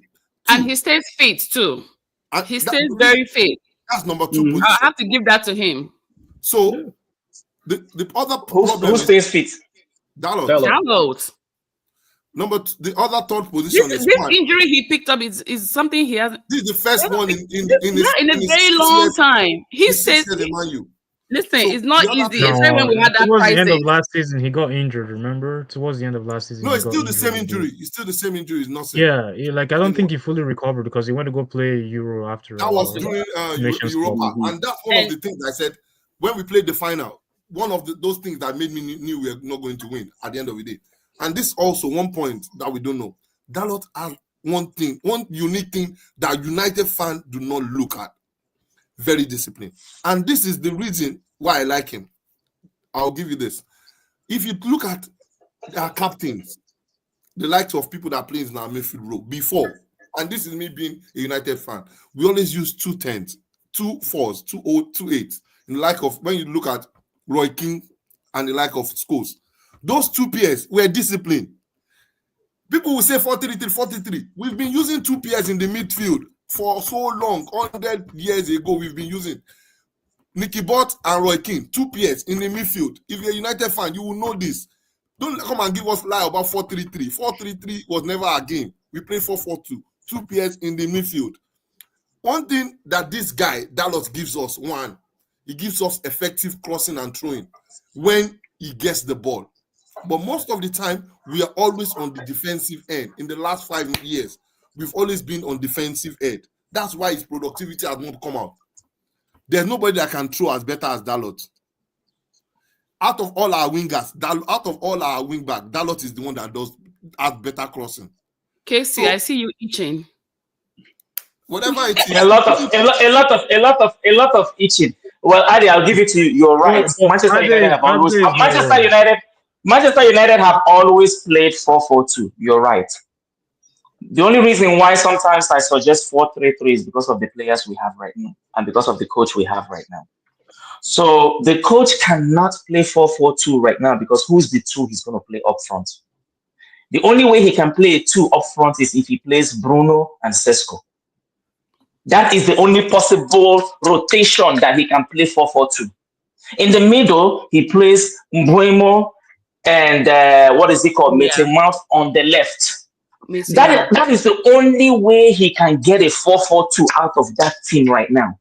and he stays fit too.
And
He stays very fit.
that's number 2
Mhm.
I
position.
have to give that to him.
So the other
Who
problem is
stays fit?
Dalot.
Dalot.
The other third position is
This
one.
injury he picked up is something he has
This is the first one in
a
his
very
6
long
years,
time. He
his 6
says,
years in Man U.
listen,
So
it's not
the other
easy,
thing-
especially when we had that
towards the end
crisis.
of last season, he got injured. Remember, towards the end of last season,
No,
he
it's
got
still the same
injured.
injury. It's still the same injury. It's nothing.
Yeah, I don't think he fully recovered because he went to go play Euro after.
That was during
Nations Cup.
Europa, and that's one of the things I said when we played the final. One of those things that made me knew we were not going to win at the end of the day. And this also one point that we don't know. Dalot has one unique thing that United fans do not look at. Very disciplined, and this is the reason why I like him. I'll give you this. If you look at our captains, the likes of people that play in our midfield role before, and this is me being a United fan, we always use 2 10s, 2 4s, 2 8s. In the like of when you look at Roy King and the like of Scholes, those 2 pairs were disciplined. People will say 4-3-3, 4-3-3. We've been using 2 pairs in the midfield for so long. 100 years ago, we've been using Nicky Butt and Roy King, 2 pairs in the midfield. If you're a United fan, you will know this. Don't come and give us lie about 4-3-3. 4-3-3 was never a game. We play 4-4-2. 2 pairs in the midfield. One thing that this guy, Dallas, gives us, one, he gives us effective crossing and throwing when he gets the ball. But most of the time, we are always on the defensive end. In the last 5 years, we've always been on defensive end. That's why his productivity has not come out. There's nobody that can throw as better as Dalot. Out of all our wingers, out of all our wingback, Dalot is the one that has better crossing.
Casey, I see you itching.
Whatever it is,
a lot of itching. Well, Adi, I'll give it to you. You're right. Manchester United have always played 4-4-2. You're right. The only reason why sometimes I suggest 4-3-3 is because of the players we have right now and because of the coach we have right now. So the coach cannot play 4-4-2 right now because who's the 2 he's going to play up front? The only way he can play 2 up front is if he plays Bruno and Sesko. That is the only possible rotation that he can play 4-4-2. In the middle, he plays Mbuemo and Mason Mount on the left. That is the only way he can get a 4-4-2 out of that team right now.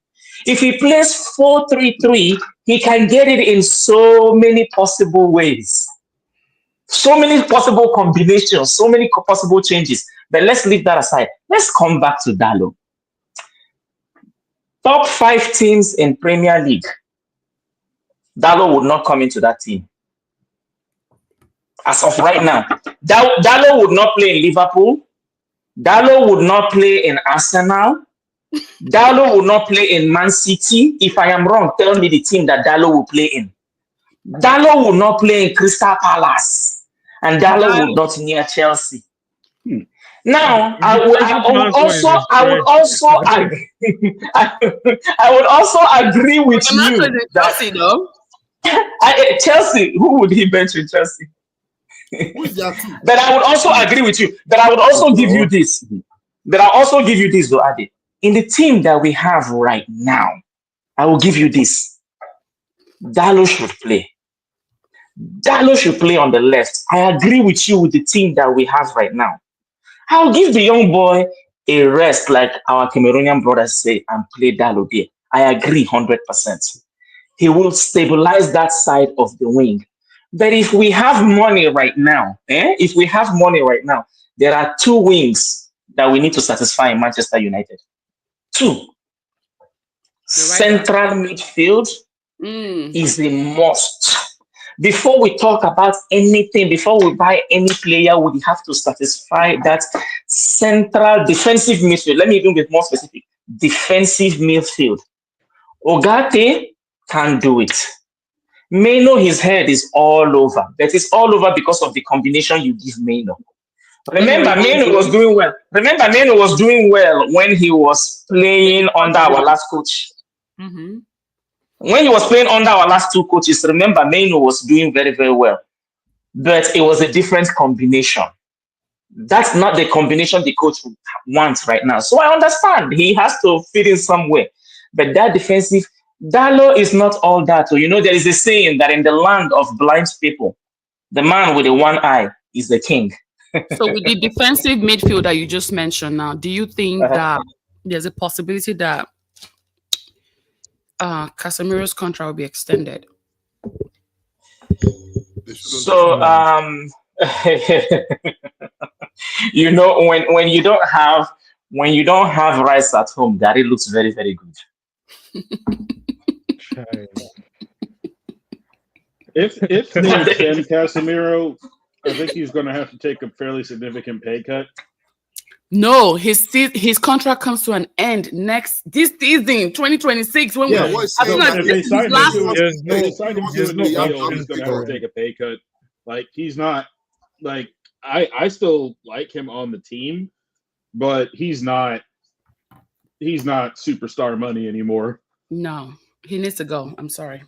If he plays 4-3-3, he can get it in so many possible ways. So many possible combinations, so many possible changes. But let's leave that aside. Let's come back to Dalot. Top 5 teams in Premier League. Dalot would not come into that team. As of right now, Dalot would not play in Liverpool. Dalot would not play in Arsenal. Dalot would not play in Man City. If I am wrong, tell me the team that Dalot will play in. Dalot would not play in Crystal Palace. And Dalot would not near Chelsea. Now, I would also agree with you that Chelsea, who would he bench in Chelsea? But I would also agree with you. But I would also give you this. Though, Adi. In the team that we have right now, I will give you this. Dalot should play. Dalo should play on the left. I agree with you with the team that we have right now. I'll give the young boy a rest, like our Cameroonian brothers say, and play Dalo there. I agree 100%. He will stabilize that side of the wing. But if we have money right now, if we have money right now, there are two wings that we need to satisfy in Manchester United. Two.
You're right,
Central midfield is a must. Before we talk about anything, before we buy any player, we have to satisfy that central defensive midfield. Let me even be more specific. Defensive midfield. Ogate can do it. Meno, his head is all over. But it's all over because of the combination you give Meno. Remember, Meno was doing well. Remember, Meno was doing well when he was playing under our last coach. When he was playing under our last two coaches, remember, Meno was doing very, very well. But it was a different combination. That's not the combination the coach wants right now. So I understand he has to fit in somewhere. But that defensive, Dalo is not all that. So, you know, there is a saying that in the land of blind people, the man with the one eye is the king.
So with the defensive midfield that you just mentioned now, do you think that there's a possibility that Casemiro's contract will be extended?
So you know, when you don't have rice at home, Daddy looks very, very good.
If they extend Casemiro, I think he's going to have to take a fairly significant pay cut.
No, his contract comes to an end this season, 2026. When
Yeah,
we
if they sign him to a new deal, he's going to have to take a pay cut. Like, he's not, like, I still like him on the team, but he's not superstar money anymore.
No, he needs to go. I'm sorry.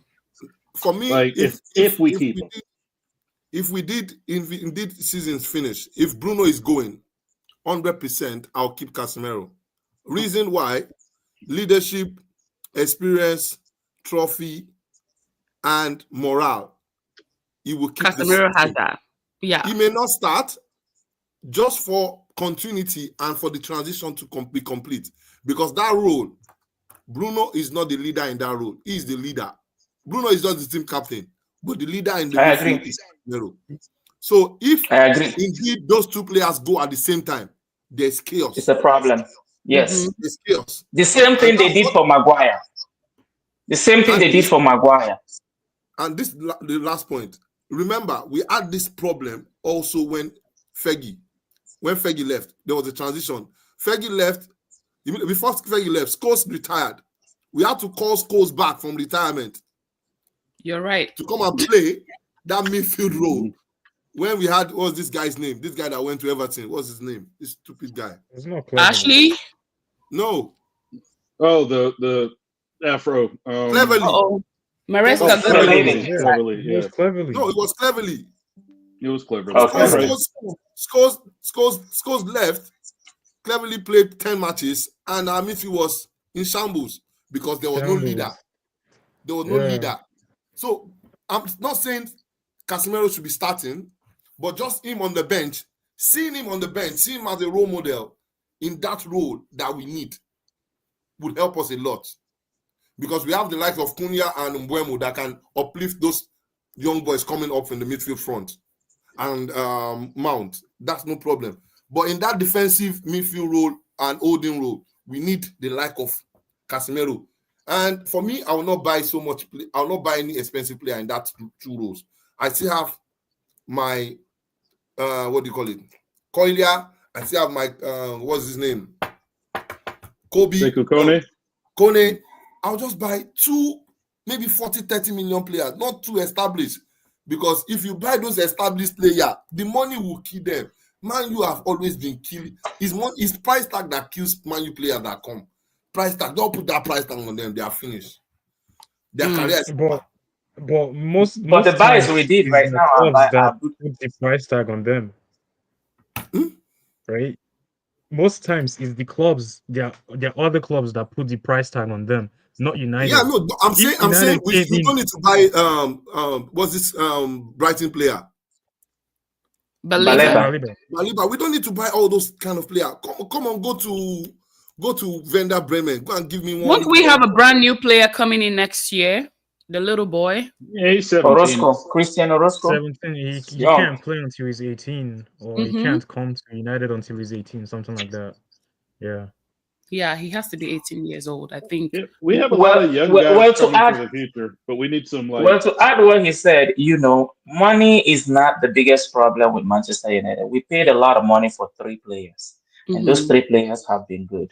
For me,
like if we keep him.
If indeed season's finished, if Bruno is going 100%, I'll keep Casemiro. Reason why: leadership, experience, trophy, and morale. He will keep.
Casemiro has that. Yeah.
He may not start, just for continuity and for the transition to be complete. Because that role, Bruno is not the leader in that role. He is the leader. Bruno is just the team captain, but the leader in the midfield is Casemiro. So if indeed those two players go at the same time, there's chaos.
It's a problem. Yes.
There's chaos.
The same thing they did for Maguire. The same thing they did for Maguire.
And this the last point. Remember, we had this problem also when Fergie left. There was a transition. Fergie left. Before Fergie left, Scholes retired. We had to call Scholes back from retirement.
You're right.
To come and play that midfield role. When we had, what was this guy's name? This guy that went to Everton. What's his name? This stupid guy.
It's not
Ashley?
No.
Oh, the Afro.
Cleverly.
Maresca.
Cleverly.
It was Cleverly.
No, it was Cleverly.
It was Cleverly.
Okay.
Scholes left. Cleverly played 10 matches, and our midfield was in shambles because there was no leader. There was no leader. So I'm not saying Casemiro should be starting, but just him on the bench, seeing him on the bench, seeing him as a role model in that role that we need would help us a lot. Because we have the likes of Cunha and Mbeumo that can uplift those young boys coming up from the midfield front. And Mount, that's no problem. But in that defensive midfield role and holding role, we need the like of Casemiro. And for me, I will not buy so much. I will not buy any expensive player in that two roles. I still have my what do you call it? Koilia. I still have my what's his name? Kobe. Kone. I'll just buy two, maybe 40, 30 million players, not too established. Because if you buy those established players, the money will kill them. Man, you have always been killing. It's price tag that kills Man U players that come. Price tag. Don't put that price tag on them. They are finished. Their career is
But most
the buys we did right now are
that put the price tag on them. Right? most times it's the clubs, there are other clubs that put the price tag on them, not
Yeah,
United.
no, but I'm
If
saying
United came
we
in
don't need to buy what's this Brighton player?
Baleba.
Baleba.
Baliba,
Maliba. We don't need to buy all those kind of player. Come on, go to Venda Bremen. Go and give me
Won't
one.
we have a brand new player coming in next year? The little boy.
Yeah, he's 17.
Orozco, Christian Orozco.
17.
He's
He
young.
can't play until he's 18, or he
Mm-hmm.
can't come to United until he's 18, something like that. Yeah.
Yeah, he has to be 18 years old, I think.
Yeah, we have a lot
Well,
of young
well,
guys
well, to
coming for
add,
the future, but we need some
well,
like
to add what he said, money is not the biggest problem with Manchester United. We paid a lot of money for three players, and those
Mm-hmm.
three players have been good.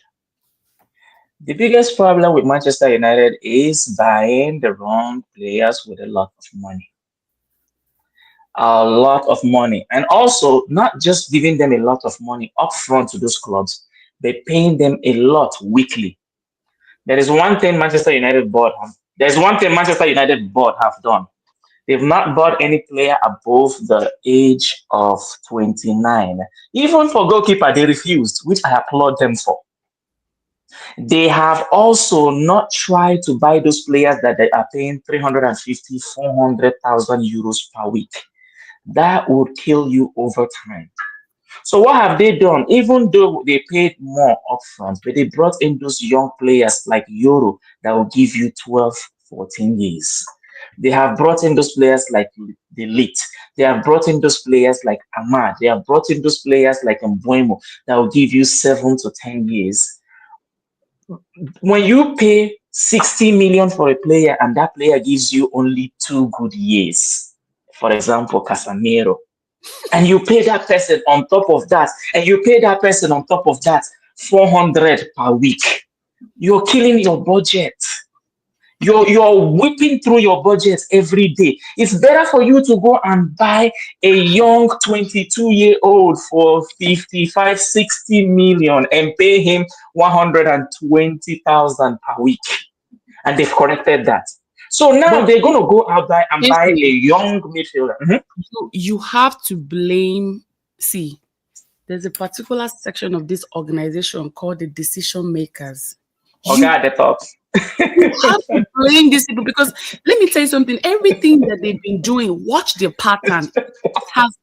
The biggest problem with Manchester United is buying the wrong players with a lot of money. A lot of money. And also, not just giving them a lot of money upfront to those clubs, but paying them a lot weekly. There is one thing Manchester United board have. There's one thing Manchester United board have done. They've not bought any player above the age of 29. Even for goalkeeper, they refused, which I applaud them for. They have also not tried to buy those players that they are paying 350, 400,000 euros per week. That would kill you over time. So what have they done? Even though they paid more upfront, but they brought in those young players like Euro that will give you 12, 14 years. They have brought in those players like the Elite. They have brought in those players like Ahmad. They have brought in those players like Mbuemo that will give you 7 to 10 years. When you pay 60 million for a player and that player gives you only 2 good years, for example, Casemiro, and you pay that person on top of that, and you pay that person on top of that 400 per week, you're killing your budget. You're whipping through your budget every day. It's better for you to go and buy a young 22-year-old for 55, 60 million and pay him 120,000 per week. And they've corrected that. So now
But
they're going to go out there and buy a
Kingsley,
young midfielder.
you have to blame. See, there's a particular section of this organization called the decision makers. You
Okay, the top.
have to blame these people because let me tell you something. Everything that they've been doing, watch the pattern. Has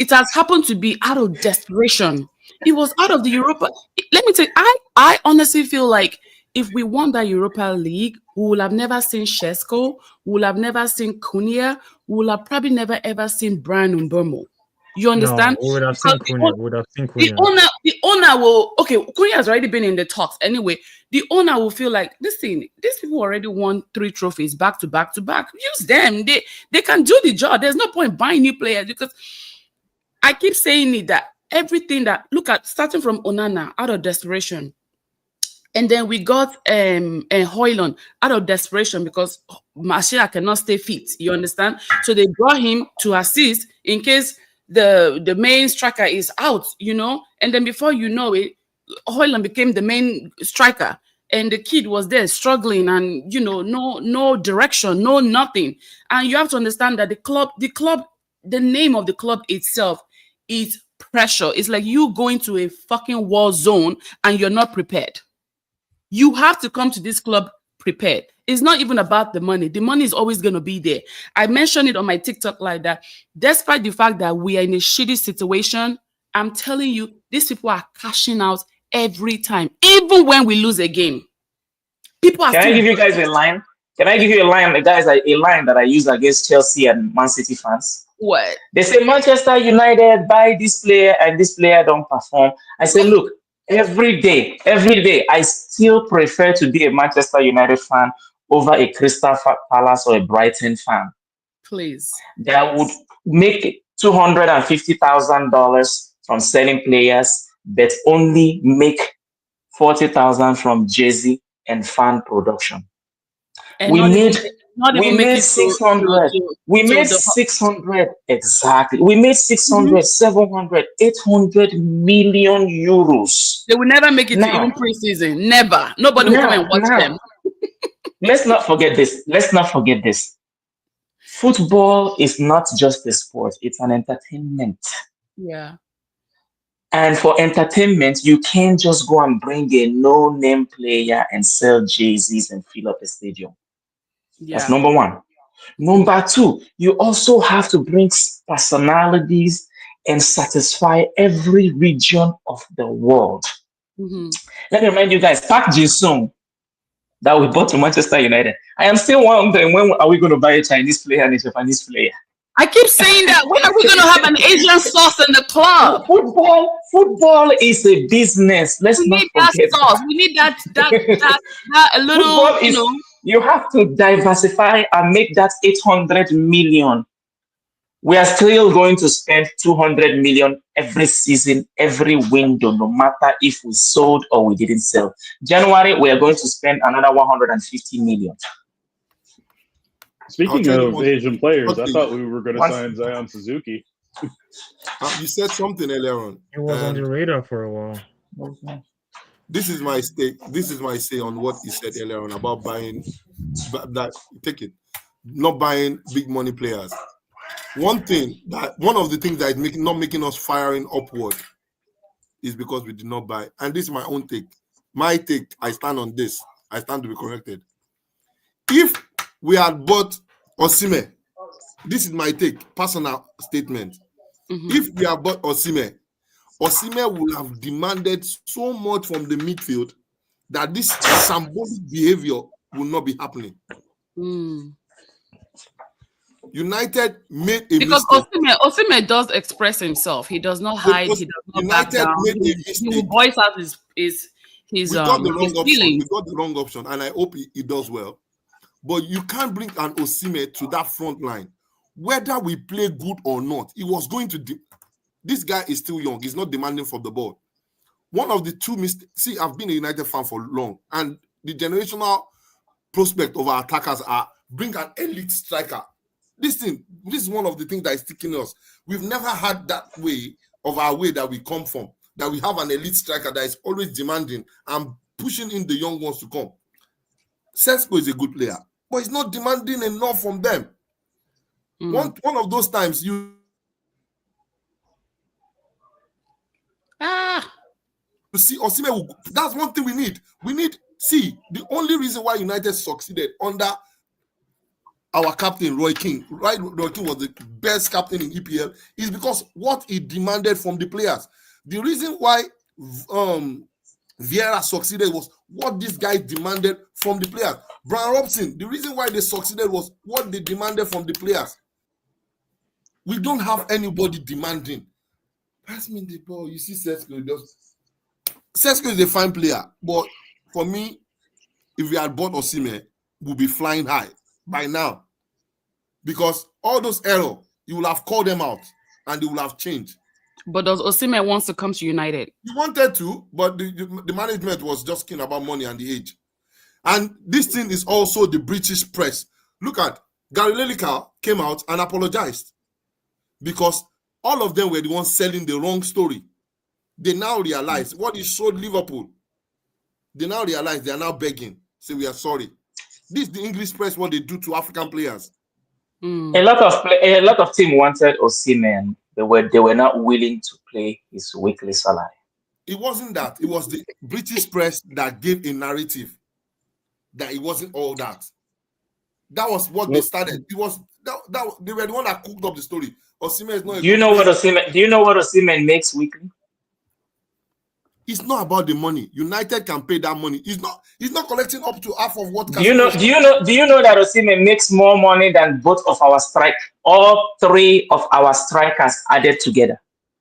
it has happened to be out of desperation. It was out of the Europa. Let me tell you, I honestly feel like if we won that Europa League, we would have never seen Shesko, we would have never seen Kunia, we would have probably never ever seen Brian Umbermo. You
No,
understand?
we would have
Because
seen Cunha. We would have seen
the
Cunha.
owner, the owner will okay. Cunha has already been in the talks anyway. The owner will feel like this thing. These people already won 3 trophies back to back to back. Use them. They can do the job. There's no point buying new players because I keep saying it that everything that look at starting from Onana out of desperation, and then we got Hoyland out of desperation because Martial cannot stay fit. You understand? So they brought him to assist in case the main striker is out, and then before you know it, Hoyland became the main striker. And the kid was there struggling and no direction, no nothing. And you have to understand that the name of the club itself is pressure. It's like you going to a fucking war zone and you're not prepared. You have to come to this club prepared. It's not even about the money. The money is always going to be there. I mentioned it on my TikTok like that. Despite the fact that we are in a shitty situation, I'm telling you, these people are cashing out every time. Even when we lose a game, people are
Can I
still
give you guys a line? Can I give you a line, guys, a line that I use against Chelsea and Man City fans?
what?
They say Manchester United buy this player and this player don't perform. I say, look, every day, I still prefer to be a Manchester United fan over a Crystal Palace or a Brighton fan.
Please.
That would make $250,000 from selling players, but only make 40,000 from jersey and fan production.
And
We need
not
we
even make
made
it
600. We
to
made
the
600 exactly. We made
Mhm.
600, 700, 800 million euros.
They will never make it to
Now,
even preseason. Never. Nobody will come and
now,
watch
now,
them.
let's not forget this. Let's not forget this. Football is not just a sport, it's an entertainment.
Yeah.
And for entertainment, you can't just go and bring a no-name player and sell jerseys and fill up a stadium. That's
Yeah.
number one. Number two, you also have to bring personalities and satisfy every region of the world.
Mm-hmm.
Let me remind you guys, Park Ji-sung that we bought to Manchester United. I am still wondering when are we going to buy a Chinese player and a Japanese player?
I keep saying that. When are we going to have an Asian sauce in the club?
Football is a business. Let's
We
not
need that
forget
sauce. We need that a little,
football is, you have to diversify and make that 800 million. We are still going to spend 200 million every season, every window, no matter if we sold or we didn't sell. January, we are going to spend another 150 million.
Speaking of Asian players, I
Okay.
thought we were going to sign Zion Suzuki.
You said something earlier on.
It was on the radar for a while.
This is my stake. This is my say on what he said earlier on about buying that. Take it, not buying big money players. One of the things that is not making us firing upward is because we did not buy. And this is my own take. My take. I stand on this. I stand to be corrected. If we had bought Osimhen, this is my take, personal statement.
Mm-hmm.
If we had bought Osimhen would have demanded so much from the midfield that this symbolic behavior will not be happening.
Mm.
United made a
because
mistake.
Osimhen does express himself. He does not hide. He does not back
United
down.
made a
He
mistake.
will voice out his
We got the wrong
his
option.
feelings.
We got the wrong option, and I hope he does well. But you can't bring an Osimhen to that front line. Whether we play good or not, he was going to. This guy is still young. He's not demanding for the ball. One of the two mistakes. See, I've been a United fan for long, and the generational prospect of our attackers are bring an elite striker. This is one of the things that is sticking us. We've never had that way of our way that we come from. That we have an elite striker that is always demanding and pushing in the young ones to come. Sesko is a good player, but he's not demanding enough from them. One of those times you see Osimhen. That's one thing we need. The only reason why United succeeded under our captain Roy Keane, right? Roy Keane was the best captain in EPL, is because what he demanded from the players. The reason why Vieira succeeded was what this guy demanded from the players. Brian Robson, the reason why they succeeded was what they demanded from the players. We don't have anybody demanding. Pass me the ball. You see, Sesko is a fine player, but for me, if we had bought Osimhen, we'll be flying high by now. Because all those errors, you will have called them out and they will have changed.
But does Osimhen wants to come to United?
He wanted to, but the management was just keen about money and the age. And this thing is also the British press. Look at Gary Lineker came out and apologized because all of them were the ones selling the wrong story. They now realize what he showed Liverpool. They now realize they are now begging. Say, we are sorry. This is the English press, what they do to African players.
A lot of teams wanted Osimhen. They were not willing to pay his weekly salary.
It wasn't that. It was the British press that gave a narrative that it wasn't all that. That was what they started. It was that they were the one that cooked up the story. Osimhen is not.
Do you know what Osimhen makes weekly?
It's not about the money. United can pay that money. He's not collecting up to half of what.
Do you know that Osimhen makes more money than both of our all three of our strikers added together?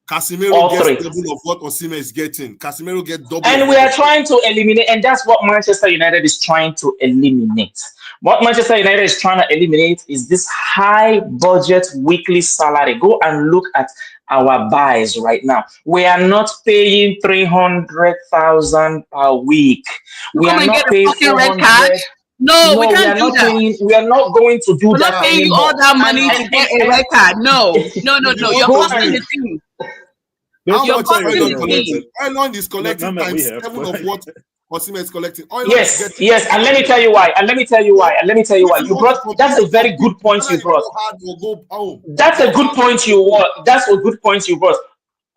Casemiro gets double of what Osimhen is getting. Casemiro gets double.
And we are trying to eliminate, and that's what Manchester United is trying to eliminate. What Manchester United is trying to eliminate is this high budget weekly salary. Go and look at our buys right now. We are not paying 300,000 per week. We are not paying 400.
No, we can't do that.
We are not going to do that.
We're not paying you all that money to get a red card. No. You're costing the team.
How much Oilon is collecting times 7 of what Osimhen is collecting.
Yes, and let me tell you why. You brought. That's a very good point you brought. That's a good point you brought.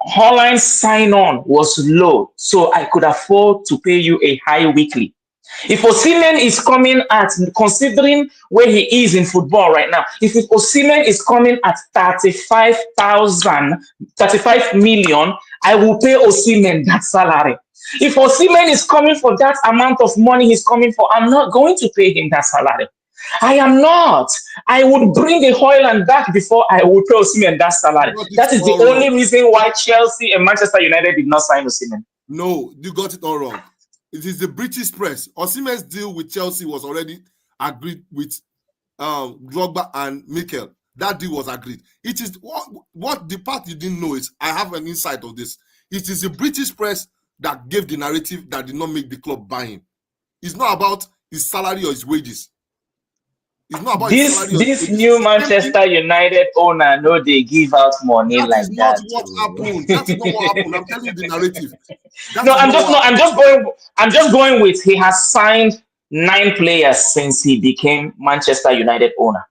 Holland's sign-on was low, so I could afford to pay you a high weekly. If Osimhen is coming at, considering where he is in football right now, if Osimhen is coming at 35 million, I will pay Osimhen that salary. If Osimhen is coming for that amount of money he's coming for, I'm not going to pay him that salary. I am not. I would bring the Hoyland back before I would pay Osimhen that salary. That is the only reason why Chelsea and Manchester United did not sign Osimhen.
No, you got it all wrong. It is the British press. Osimhen's deal with Chelsea was already agreed with Drogba and Mikel. That deal was agreed. It is what the part you didn't know is I have an insight of this. It is the British press that gave the narrative that did not make the club buy him. It's not about his salary or his wages. It's not about
this new Manchester United owner. No, they give out money
that
like
is not
that.
what happened. That's not what happened. I'm telling you the narrative.
No, I'm just going with he has signed 9 players since he became Manchester United owner.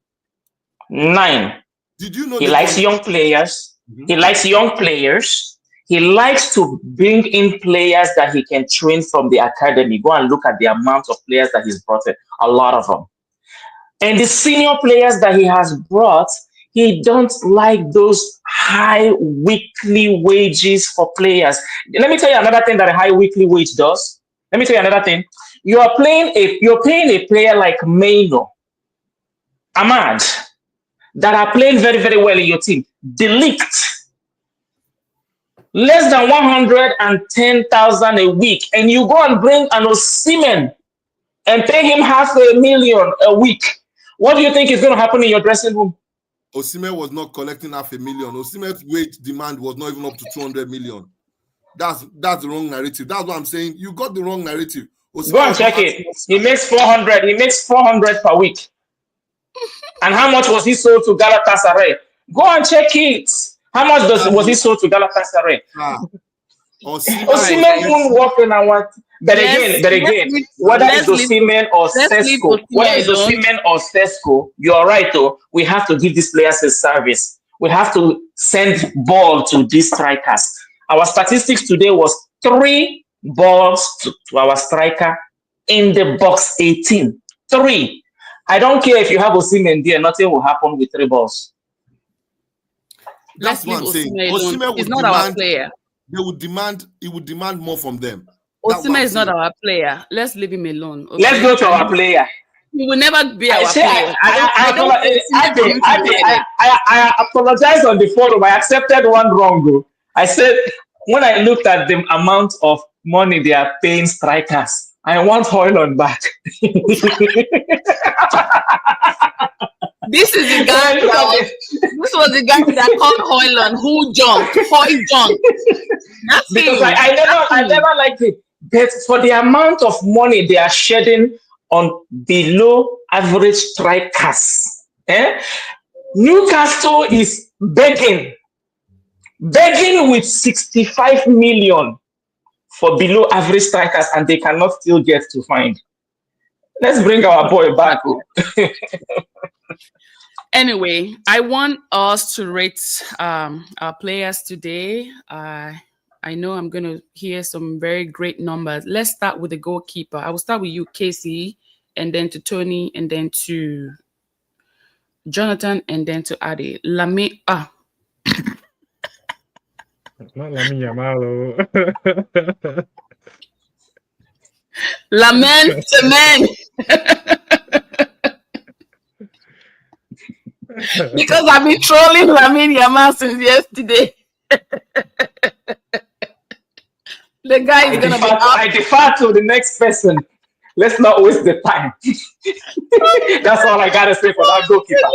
9.
Did you know
he likes young players? Mm-hmm. He likes young players. He likes to bring in players that he can train from the academy. Go and look at the amount of players that he's brought in. A lot of them. And the senior players that he has brought, he don't like those high weekly wages for players. Let me tell you another thing that a high weekly wage does. Let me tell you another thing. You're paying a player like Maino, Ahmad, that are playing very, very well in your team. Delict. Less than 110,000 a week, and you go and bring an Osimhen and pay him $500,000 a week. What do you think is going to happen in your dressing room?
Osimhen was not collecting $500,000. Osimhen's wage demand was not even up to 200 million. That's the wrong narrative. That's what I'm saying. You got the wrong narrative.
Osimhen go and check it. He makes 400. He makes 400 per week. And how much was he sold to Galatasaray? Go and check it. How much was he sold to Galatasaray? Osimhen won't walk in and what? But again, whether it's Osimhen or Sesko, you are right though. We have to give these players a service. We have to send ball to these strikers. Our statistics today was 3 balls to our striker in the box 18. 3. I don't care if you have Osimhen there, nothing will happen with 3 balls.
That's what I'm saying.
Osimhen is not our player.
He would demand more from them.
Osimhen is not our player. Let's leave him alone.
Okay? Let's go to our player.
He will never be our player.
I apologize on the forum. I accepted one wrong. I said when I looked at the amount of money they are paying strikers, I want Hoyland back.
This is the guy. This was the guy that called Hoyland. Who jumped? Hoy jumped.
Because I never liked it. But for the amount of money they are shedding on below average strikers, Newcastle is begging with 65 million for below average strikers, and they cannot still get to find. Let's bring our boy back.
Anyway, I want us to rate our players today. I know I'm going to hear some very great numbers. Let's start with the goalkeeper. I will start with you, Casey, and then to Tony, and then to Jonathan, and then to Adi.
Not Lamine Yamal.
Lamine Semen. Because I've been trolling Lamine Yamal since yesterday. The guy is going to be up.
I defer to the next person. Let's not waste the time. That's all I got to say for that goalkeeper.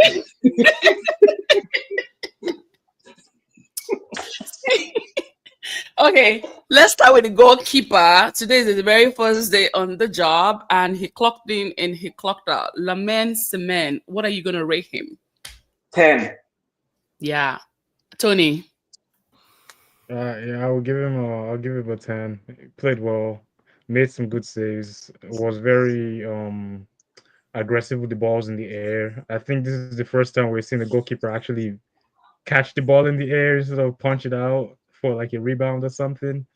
Okay, let's start with the goalkeeper. Today is the very first day on the job, and he clocked in and he clocked out. Lamine Semen, what are you going to rate him?
10.
Yeah. Tony?
Yeah, I'll give him a 10. He played well, made some good saves, was very aggressive with the balls in the air. I think this is the first time we're seeing the goalkeeper actually catch the ball in the air instead of punch it out for like a rebound or something.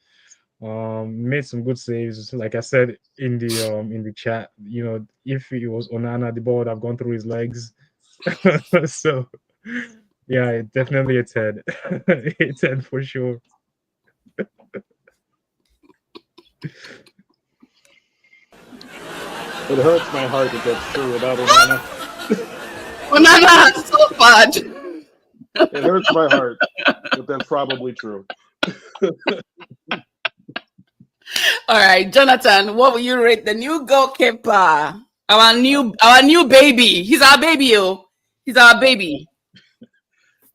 Made some good saves. Like I said in the chat, if it was Onana, the ball would have gone through his legs. So yeah, definitely a 10. A 10 for sure.
It hurts my heart that that's true without Onana.
Banana, so bad.
It hurts my heart that that's probably true.
All right, Jonathan, what will you rate the new goalkeeper? Our new baby. He's our baby, yo. He's our baby.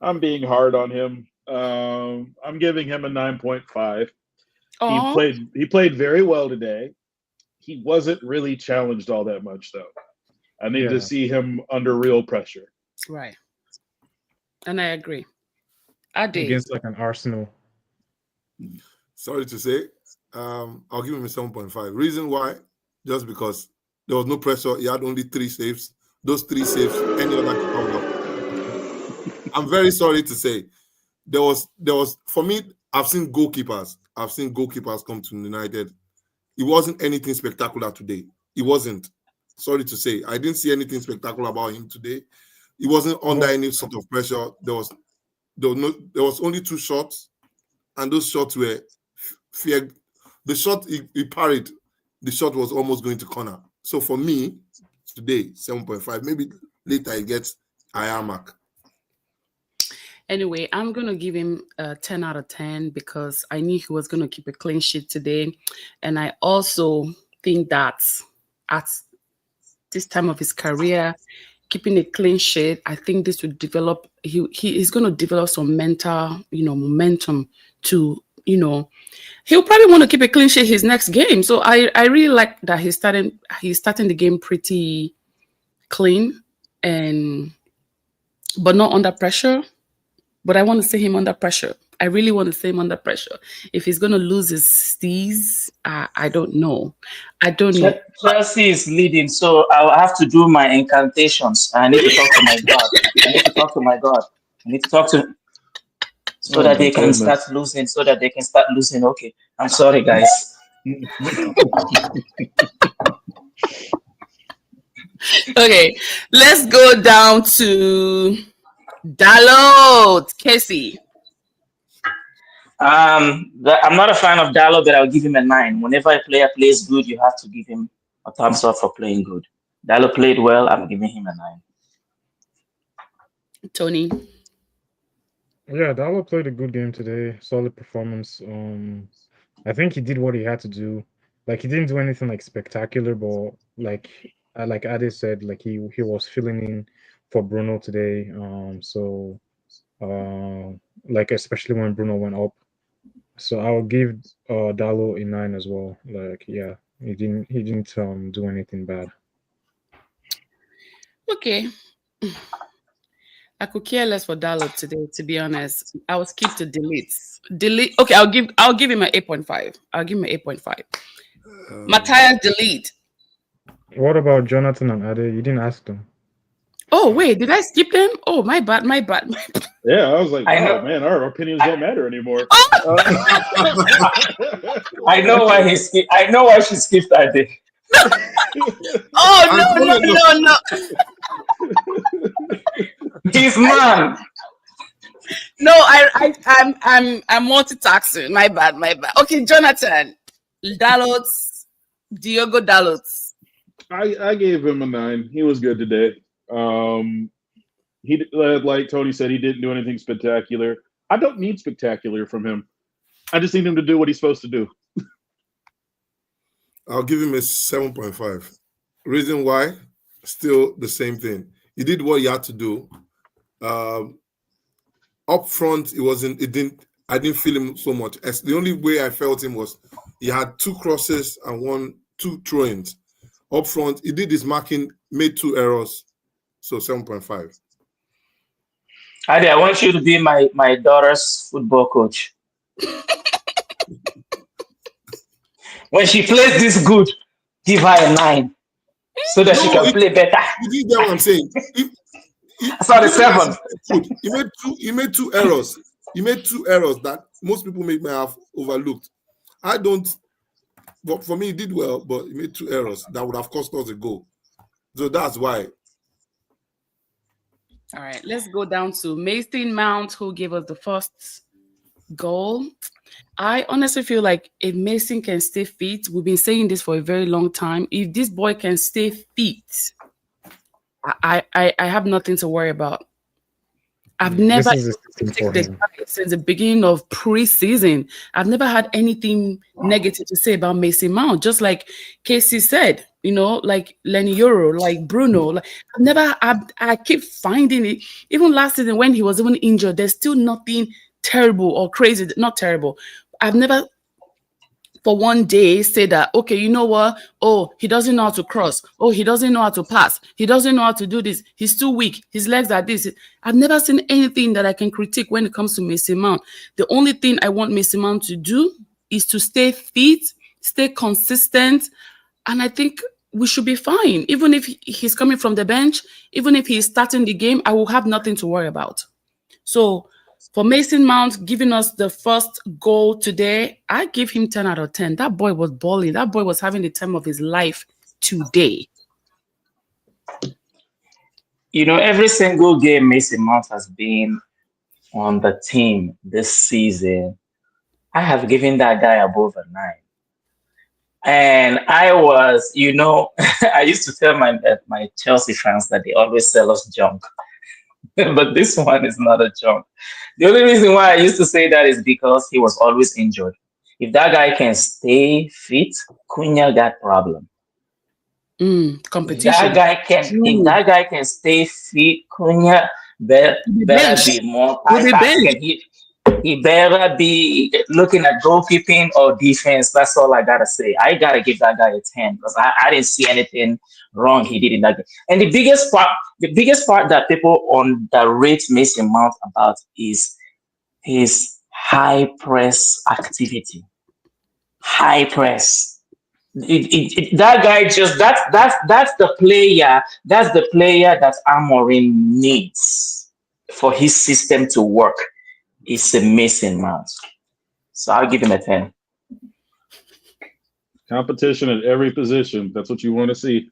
I'm being hard on him. I'm giving him a 9.5.
Oh,
He played very well today. He wasn't really challenged all that much, though. I need to see him under real pressure.
right. And I agree. I did.
Against like an Arsenal.
Sorry to say, I'll give him a 7.5. Reason why? Just because there was no pressure. He had only 3 saves. Those 3 saves, any other could come up. I'm very sorry to say, there was for me. I've seen goalkeepers come to United. It wasn't anything spectacular today. It wasn't. Sorry to say, I didn't see anything spectacular about him today. He wasn't under any sort of pressure. There was only 2 shots, and those shots were fear. The shot he parried, the shot was almost going to corner. So for me, today 7.5. Maybe later he gets higher mark.
Anyway, I'm going to give him a 10 out of 10 because I knew he was going to keep a clean sheet today. And I also think that at this time of his career, keeping a clean sheet, I think this would develop, he's going to develop some mental, momentum to, he'll probably want to keep a clean sheet his next game. So I really like that he's starting the game pretty clean but not under pressure. But I want to see him under pressure. I really want to see him under pressure. If he's going to lose his steez, I don't know.
Chelsea is leading, so I'll have to do my incantations. I need to talk to my God. I need to talk to so that they can start losing. Okay. I'm sorry, guys.
Okay, let's go down to Dalot, Casey.
I'm not a fan of Dalot, but I'll give him a 9. Whenever a player plays good, you have to give him a thumbs up for playing good. Dalot played well. I'm giving him a 9.
Tony.
Yeah, Dalot played a good game today. Solid performance. I think he did what he had to do. Like he didn't do anything like spectacular, but like Ade said, like he was filling in for Bruno today. Like especially when Bruno went up. So I will give Dalot a 9 as well. Like yeah, he didn't do anything bad.
Okay. I could care less for Dalot today, to be honest. I will skip to delete. Okay, I'll give him an 8.5. I'll give him an 8.5. Matthias, delete.
What about Jonathan and Ade? You didn't ask them.
Oh wait, did I skip them? Oh, my bad.
Yeah, I was like,
know.
oh man, our opinions don't matter anymore.
I know why he skipped. I know why she skipped that day.
Oh no.
This man.
No, I'm multitasking. My bad. Okay, Jonathan. Diogo Dalot.
I gave him a 9. He was good today. He like Tony said, he didn't do anything spectacular. I don't need spectacular from him. I just need him to do what he's supposed to do.
I'll give him a 7.5. Reason why? Still the same thing. He did what he had to do. Up front, I didn't feel him so much. As the only way I felt him was he had 2 crosses and 2 throw-ins. Up front, he did his marking, made 2 errors. So 7.5.
Adi, I want you to be my daughter's football coach. When she plays this good, give her a 9 so that she can play better.
You get what I'm saying?
Sorry, 7.
He made 2 errors. He made two errors that most people may have overlooked. I don't. But for me, he did well, but he made two errors that would have cost us a goal. So that's why.
All right, let's go down to Mason Mount, who gave us the first goal. I honestly feel like if Mason can stay fit, we've been saying this for a very long time. If this boy can stay fit, I have nothing to worry about. I've never
This is the system
take
for
the
him.
guy since the beginning of preseason. I've never had anything negative to say about Mason Mount. Just like Casey said, like Lenny Euro, like Bruno. Like I've never. I keep finding it. Even last season when he was even injured, there's still nothing terrible or crazy. Not terrible. I've never for one day say that, okay, you know what? Oh, he doesn't know how to cross. Oh, he doesn't know how to pass. He doesn't know how to do this. He's too weak. His legs are this. I've never seen anything that I can critique when it comes to Mason Mount. The only thing I want Mason Mount to do is to stay fit, stay consistent, and I think we should be fine. Even if he's coming from the bench, even if he's starting the game, I will have nothing to worry about. So for Mason Mount giving us the first goal today, I give him 10 out of 10. That boy was balling. That boy was having the time of his life today.
Every single game Mason Mount has been on the team this season, I have given that guy above a 9. And I was, I used to tell my Chelsea fans that they always sell us junk. But this one is not a junk. The only reason why I used to say that is because he was always injured. If that guy can stay fit, Cunha got problem.
Competition.
If that guy can stay fit, Cunha better be more multitasking. He better be looking at goalkeeping or defense. That's all I gotta say. I gotta give that guy a 10 because I didn't see anything wrong he did in that game. And the biggest part that people underrate Mason Mount about is his high press activity. High press. That guy that's the player. That's the player that Amorim needs for his system to work. It's a Mason Mount. So I'll give him a 10.
Competition at every position. That's what you want to see.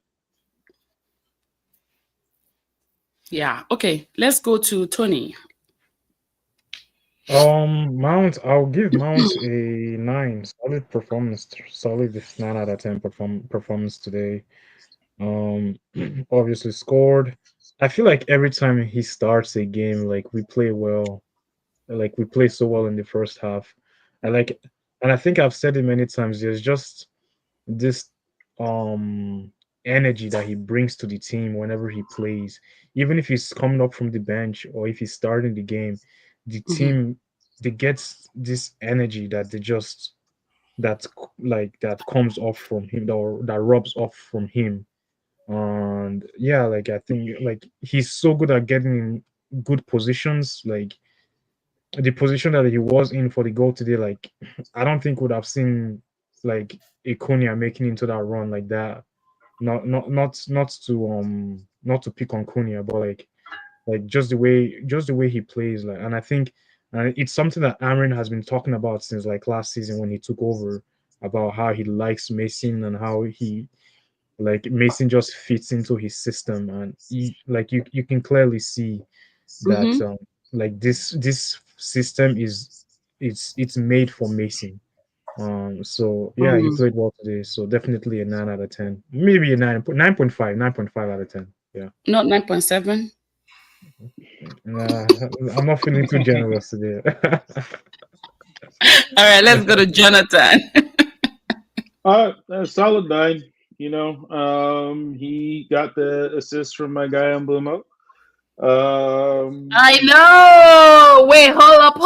Yeah. Okay. Let's go to Tony.
Mount, I'll give Mount a 9. Solid performance. Solid 9 out of 10 performance today. Obviously scored. I feel like every time he starts a game, like we play well. Like we play so well in the first half. I like, and I think I've said it many times. There's just this energy that he brings to the team whenever he plays. Even if he's coming up from the bench or if he's starting the game, the team they gets this energy that they just that that comes off from him or that rubs off from him. And yeah, like I think like he's so good at getting in good positions. Like the position that he was in for the goal today, like I don't think would have seen like Ikonia making into that run like that. Not to pick on Cunha, but like just the way he plays, like, and I think it's something that Aaron has been talking about since like last season when he took over, about how he likes Mason and how he like Mason just fits into his system, and like you can clearly see that like this system it's made for Mason. So yeah, he played well today. So definitely a 9 out of 10. Maybe a 9.5 out of 10. Yeah.
Not 9.7.
I'm not feeling too generous today.
All right, let's go to Jonathan.
A solid 9. He got the assist from my guy on Blumo.
I know. Wait, hold up.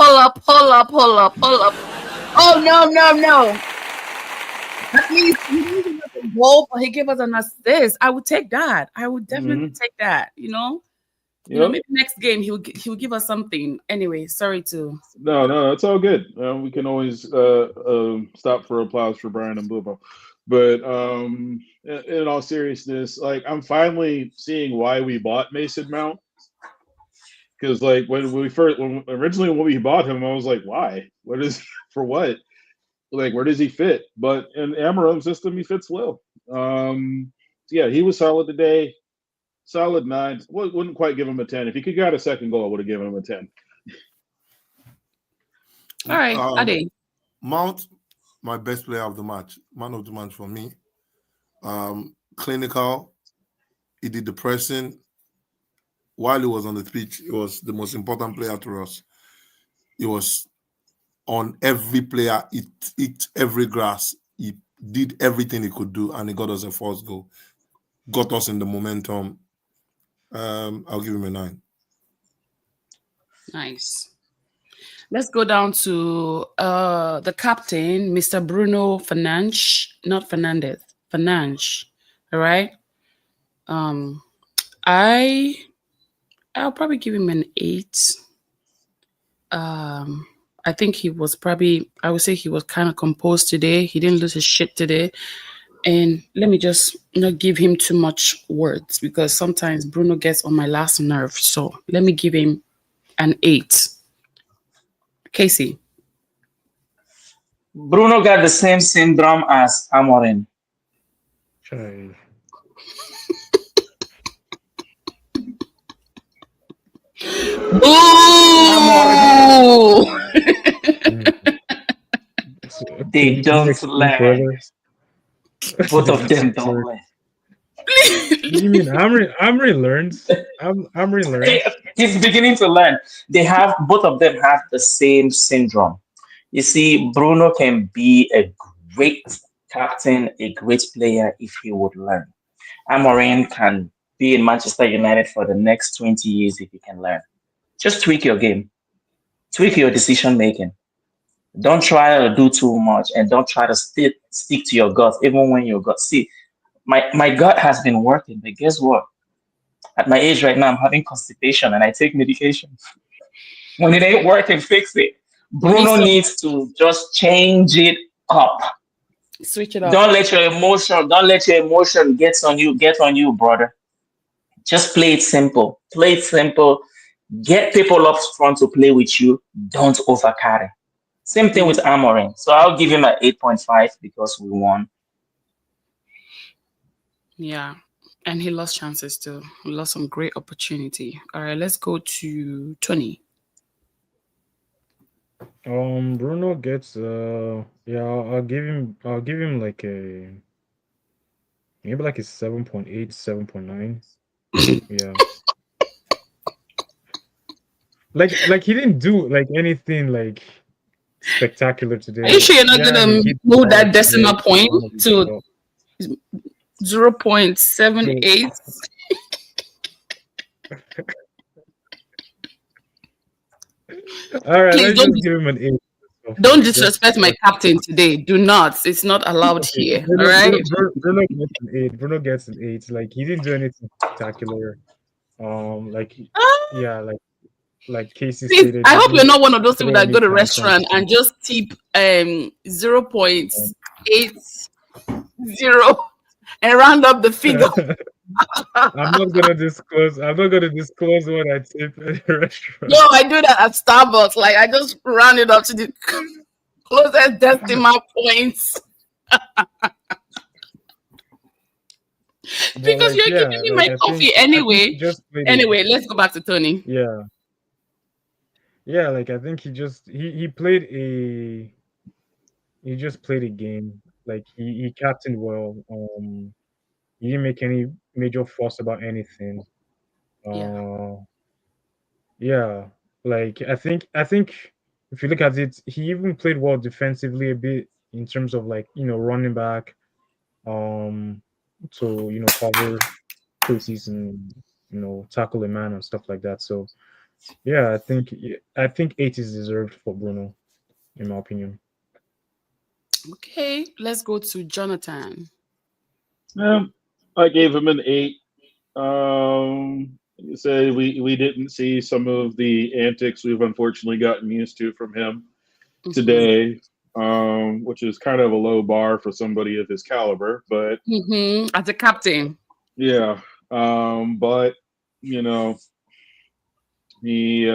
Oh no. At least he didn't give us a goal, but he gave us an assist. I would take that. I would definitely take that. Maybe next game he'll give us something. Anyway, sorry to.
No, it's all good. We can always stop for applause for Brian and Blumo. But in all seriousness, like I'm finally seeing why we bought Mason Mount. Because like when we bought him, I was like, why? What is for what? Like where does he fit? But in Amarim's system, he fits well. Yeah, he was solid today. Solid 9. Wouldn't quite give him a 10. If he could got a second goal, I would have given him a 10.
All right, Ade.
Mount, my best player of the match, man of the match for me. Clinical. He did the pressing. While he was on the pitch, he was the most important player to us. He was on every player. He hit every grass. He did everything he could do, and he got us a first goal. Got us in the momentum. I'll give him a 9.
Nice. Let's go down to the captain, Mr. Bruno Fernandes, not Fernandez, Fernandes. All right. I'll probably give him an 8. I think he was I would say he was kind of composed today. He didn't lose his shit today. And let me just not give him too much words because sometimes Bruno gets on my last nerve. So let me give him an 8. Casey.
Bruno got the same syndrome as Amorim.
Chai.
Ooh!
They don't learn. Both of them don't learn.
You mean Amri learns? Amri learns.
He's beginning to learn. Both of them have the same syndrome. You see, Bruno can be a great captain, a great player if he would learn. Amorim can be in Manchester United for the next 20 years if he can learn. Just tweak your game, tweak your decision making. Don't try to do too much and don't try to stick to your guts, even when your gut. See, my gut has been working, but guess what? At my age right now, I'm having constipation and I take medication. When it ain't working, fix it. Bruno needs to just change it up.
Switch it up.
Don't let your emotion get on you, brother. Just play it simple. Play it simple. Get people up front to play with you. Don't overcarry. Same thing with Amorim. So I'll give him an 8.5 because we won.
Yeah. And he lost chances too. He lost some great opportunity. All right, let's go to Tony.
Bruno gets I'll give him like maybe like a 7.8, 7.9. Yeah. Like he didn't do like anything like spectacular today.
Are you sure you're not gonna move that decimal point to 0.78?
All right,
Please
let's just give him an 8.
Don't disrespect my captain today. Do not. It's not allowed here. All right.
Bruno gets an 8. Bruno gets an 8. Like he didn't do anything spectacular. Like Casey
Please,
stated.
I hope you're not one of those people that go to a restaurant and just tip 0.80 and round up the figure.
I'm not gonna disclose what I tip at the restaurant.
No, I do that at Starbucks. Like I just round it up to the closest decimal points. Because you're giving me my coffee anyway. Anyway, let's go back to Tony.
Yeah. Yeah, like I think he just played a game. Like he captained well. He didn't make any major fuss about anything. Yeah. Like I think if you look at it, he even played well defensively a bit in terms of like, running back, to cover spaces and tackle a man and stuff like that. So yeah, I think 8 is deserved for Bruno, in my opinion.
Okay, let's go to Jonathan.
I gave him an 8. You say we didn't see some of the antics we've unfortunately gotten used to from him today, which is kind of a low bar for somebody of his caliber. But
as a captain,
yeah. But He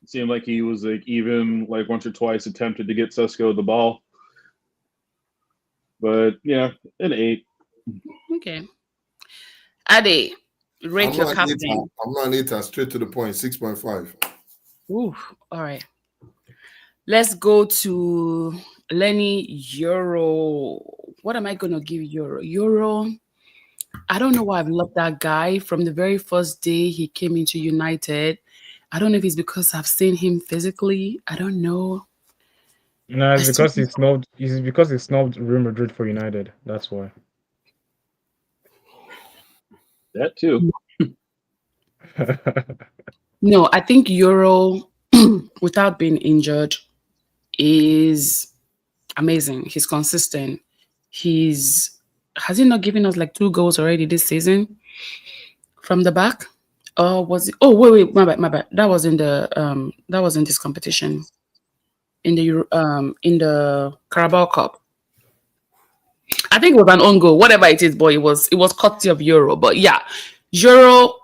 seemed like he was like even like once or twice attempted to get Sesko the ball, but yeah, an 8.
Okay. Ade, rate
I'm
your
not an eater.
captain.
I'm not an eater. Straight to the point. 6.5.
Ooh, all right. Let's go to Lenny Euro. What am I gonna give Euro? Euro. I don't know why I've loved that guy from the very first day he came into United. I don't know if it's because I've seen him physically. I don't know.
No,
I
it's
still
because he snubbed. It's because he snubbed Real Madrid for United. That's why.
That too.
no. I think Euro, without being injured, is amazing. He's consistent. He's has he not given us like 2 goals already this season from the back? Or was it? Oh wait, my bad. That was in this competition in the Carabao Cup. I think it was an own goal, whatever it is, but it was courtesy of Euro. But yeah, Euro.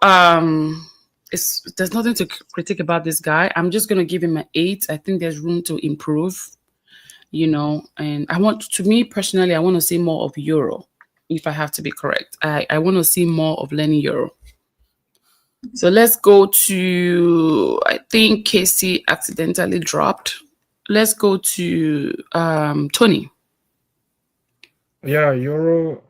There's nothing to critique about this guy. I'm just gonna give him an 8. I think there's room to improve. And to me personally, I want to see more of Euro. If I have to be correct, I want to see more of Lenny Euro. So let's go to, I think Casey accidentally dropped. Let's go to Tony.
Yeah, Euro.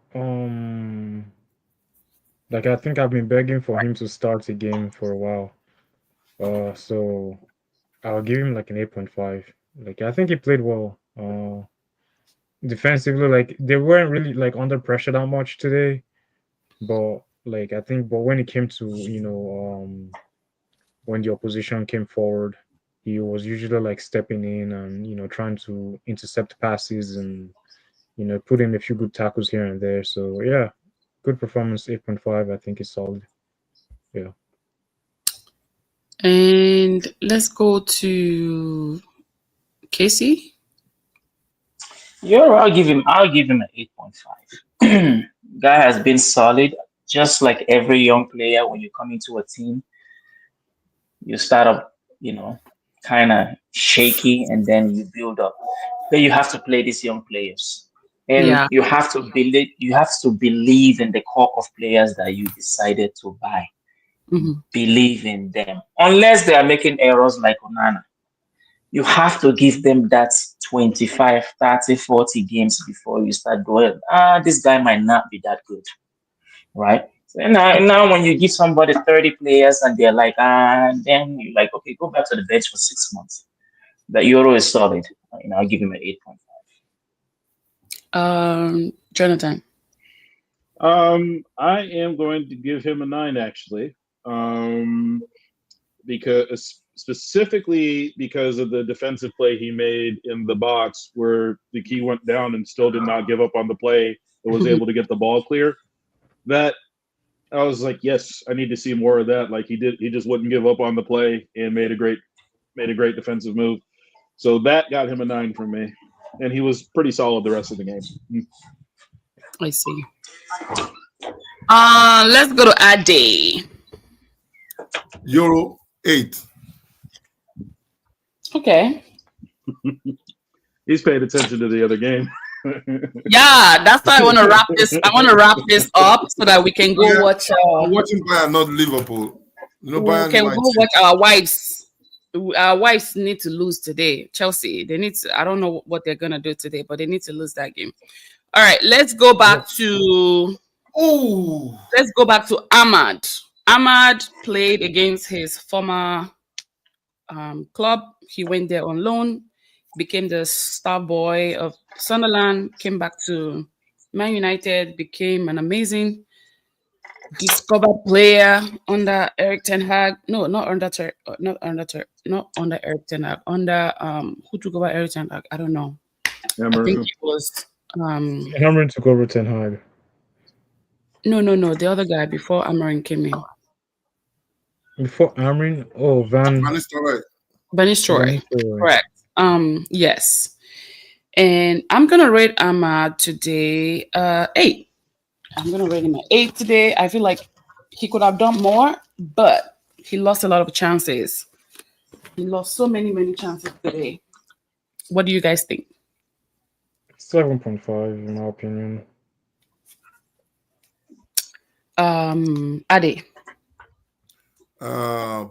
Like I think I've been begging for him to start a game for a while. So I'll give him like an 8.5. Like I think he played well. Defensively, like they weren't really like under pressure that much today. But like I think, but when it came to when the opposition came forward, he was usually like stepping in and trying to intercept passes and put in a few good tackles here and there. So yeah, good performance. 8.5. I think is solid. Yeah.
And let's go to Casey.
I'll give him an 8.5. Guy has been solid, just like every young player. When you come into a team, you start up, kind of shaky, and then you build up. Then you have to play these young players, and
Yeah.
you have to believe. You have to believe in the core of players that you decided to buy.
Mhm.
Believe in them, unless they are making errors like Onana. You have to give them that 25, 30, 40 games before you start going, this guy might not be that good, right? So now when you give somebody 30 players and they're like, then you're like, okay, go back to the bench for 6 months. The Euro is solid. I'll give him an 8.5.
Jonathan.
I am going to give him a 9 actually, because specifically because of the defensive play he made in the box where the key went down and still did not give up on the play and was able to get the ball clear. That I was like, yes, I need to see more of that. Like he just wouldn't give up on the play and made a great defensive move. So that got him a 9 from me, and he was pretty solid the rest of the game.
I see. Let's go to Ade.
Euro 8.
Okay.
He's paid attention to the other game.
Yeah, that's why I want to wrap this. I want to wrap this up so that we can go watch.
I'm watching Bayern, not Liverpool. Bayern
We can
might
go watch our wives. Our wives need to lose today. Chelsea, they need to. I don't know what they're gonna do today, but they need to lose that game. All right, let's go back to.
Oh,
Let's go back to Ahmad. Ahmad played against his former club. He went there on loan, became the star boy of Sunderland, came back to Man United, became an amazing discovered player under Eric Ten Hag. No, not under Eric Ten Hag. Under who took over Eric Ten Hag? I don't know. I think it was
Cameron took over Ten Hag.
No, the other guy before Amarin came in.
Before Amrin, Van
Nistelrooy.
Nistelrooy.
Correct. Yes. And I'm gonna rate Ahmad today 8. I'm gonna rate him an 8 today. I feel like he could have done more, but he lost a lot of chances. He lost so many chances today. What do you guys think?
7.5 in my opinion.
Ade,
Uh,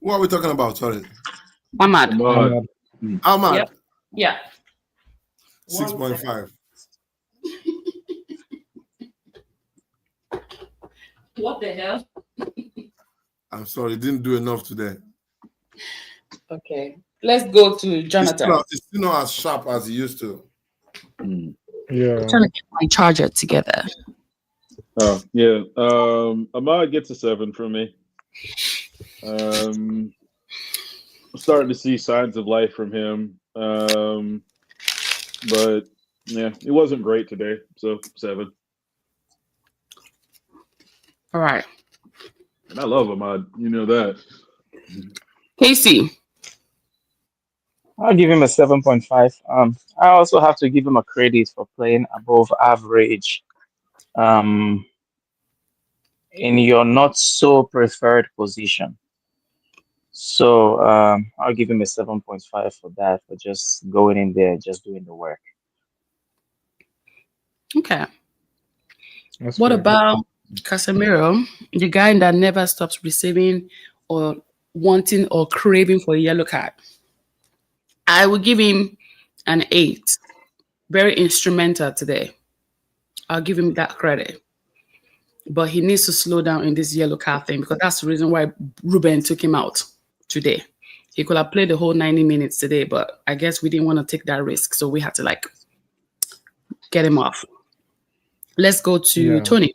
what are we talking about? Sorry.
Ahmad.
Ahmad.
Ahmad,
Yep. Yeah.
6.5.
What the hell?
I'm sorry, didn't do enough today.
Okay. Let's go to
It's
Jonathan.
still not as sharp as he used to.
Yeah.
Trying to get my charger together.
Oh yeah. Ahmad gets a 7 from me. I'm starting to see signs of life from him. But yeah, he wasn't great today. So 7.
All right.
And I love Ahmad. You know that.
Casey.
I'll give him a 7.5. I also have to give him a credit for playing above average um, in your not so preferred position. So I'll give him a 7.5 for that, for just going in there, just doing the work.
Okay.
That's
What
fair.
about Casemiro, the guy that never stops receiving or wanting or craving for a yellow card? I will give him an 8. Very instrumental today. I'll give him that credit. But he needs to slow down in this yellow card thing because that's the reason why Ruben took him out today. He could have played the whole 90 minutes today, but I guess we didn't want to take that risk. So we had to get him off. Let's go to
Yeah.
Tony.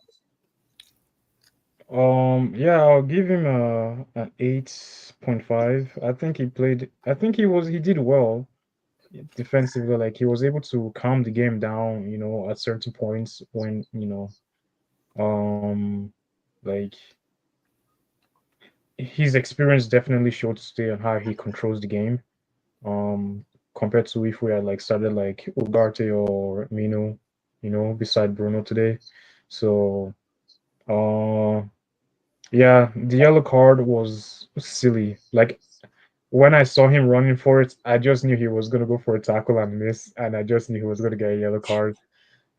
Yeah, I'll give him an 8.5. I think he did well defensively. Like he was able to calm the game down, at certain points when, like his experience definitely showed today on how he controls the game. Compared to if we had started like Ugarte or Mino, beside Bruno today. So yeah, the yellow card was silly. Like when I saw him running for it, I just knew he was gonna go for a tackle and miss, and I just knew he was gonna get a yellow card.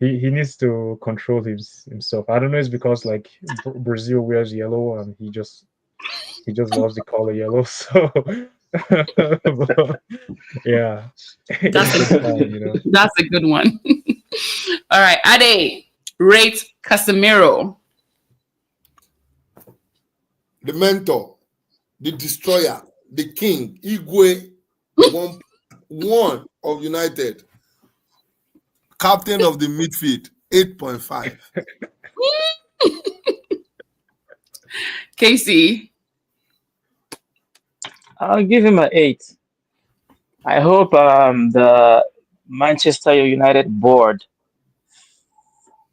He needs to control himself. I don't know, it's because like Brazil wears yellow and he just loves the color yellow. So but, yeah,
That's
it's fine.
That's a good one. All right, Ade, rate Casemiro.
The mentor, the destroyer, the king, Igwe, one of United, captain of the midfield, 8.5.
Casey.
I'll give him an 8. I hope the Manchester United board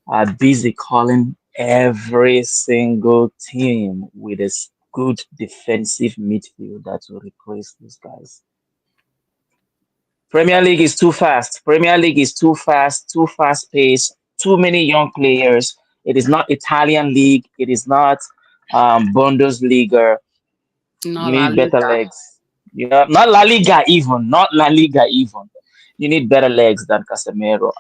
are busy calling every single team with a good defensive midfield that will replace these guys. Premier League is too fast. Premier League is too fast, too fast paced, too many young players. It is not Italian league. It is not Bundesliga.
No,
You
La
need better
Liga.
legs. Not La Liga even. Not La Liga even. You need better legs than Casemiro.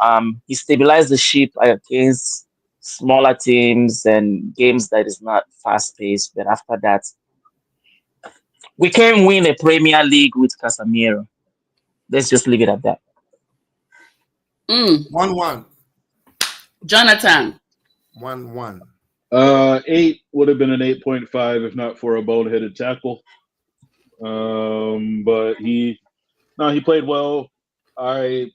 He stabilized the ship against smaller teams and games that is not fast paced. But after that, we can't win a Premier League with Casemiro. Let's just leave it at that.
1-1.
Jonathan.
1-1.
8 would have been an 8.5 if not for a boneheaded tackle. But he played well. I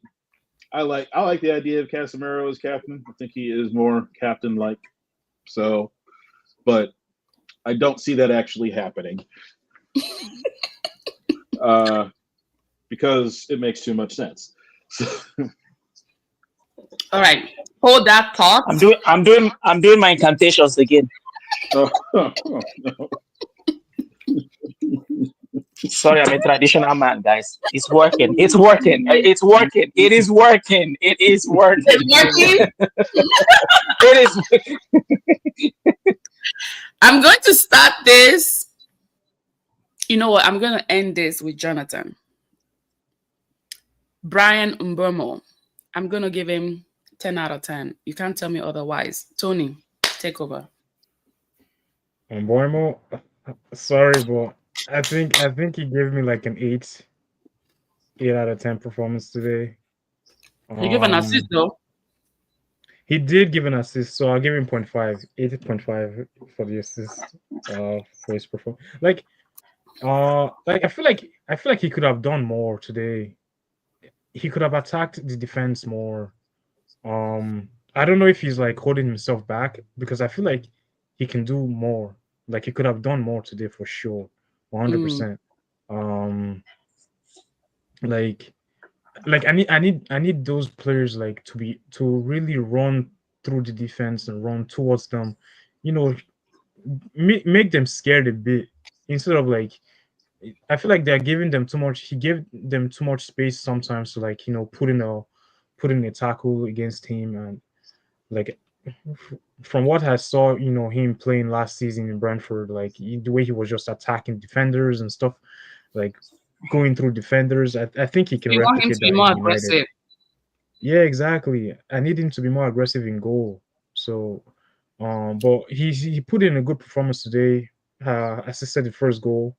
like the idea of Casemiro as captain. I think he is more captain-like. So, but I don't see that actually happening. Because it makes too much sense.
All right. Hold that thought.
I'm doing my incantations again.
No.
Sorry, I'm a traditional man, guys. It's working. It's working. It's working. It is working. It is
It's
working.
working.
It is.
I'm going to start this. You know what? I'm going to end this with Jonathan. Brian Mbermo. I'm going to give him 10 out of 10. You can't tell me otherwise. Tony, take over.
And Boimo, sorry, but I think he gave me like an 8 out of 10 performance today.
You give an assist,
Um,
though.
he did give an assist, so I'll give him 0.5, 8.5 for the assist, for his performance. Like I feel like he could have done more today. He could have attacked the defense more. I don't know if he's like holding himself back because I feel like he can do more. Like he could have done more today for sure,
Mm.
100%. Um, like I need those players like to really run through the defense and run towards them, you know, make them scared a bit instead of like I feel like they're giving them too much. He gave them too much space sometimes to like put in a tackle against him and like from what I saw, him playing last season in Brentford, like the way he was just attacking defenders and stuff, like going through defenders. I think he can
You want him to
replicate
be
that
more
in United.
aggressive.
Yeah, exactly. I need him to be more aggressive in goal. So, but he put in a good performance today. Assisted the first goal.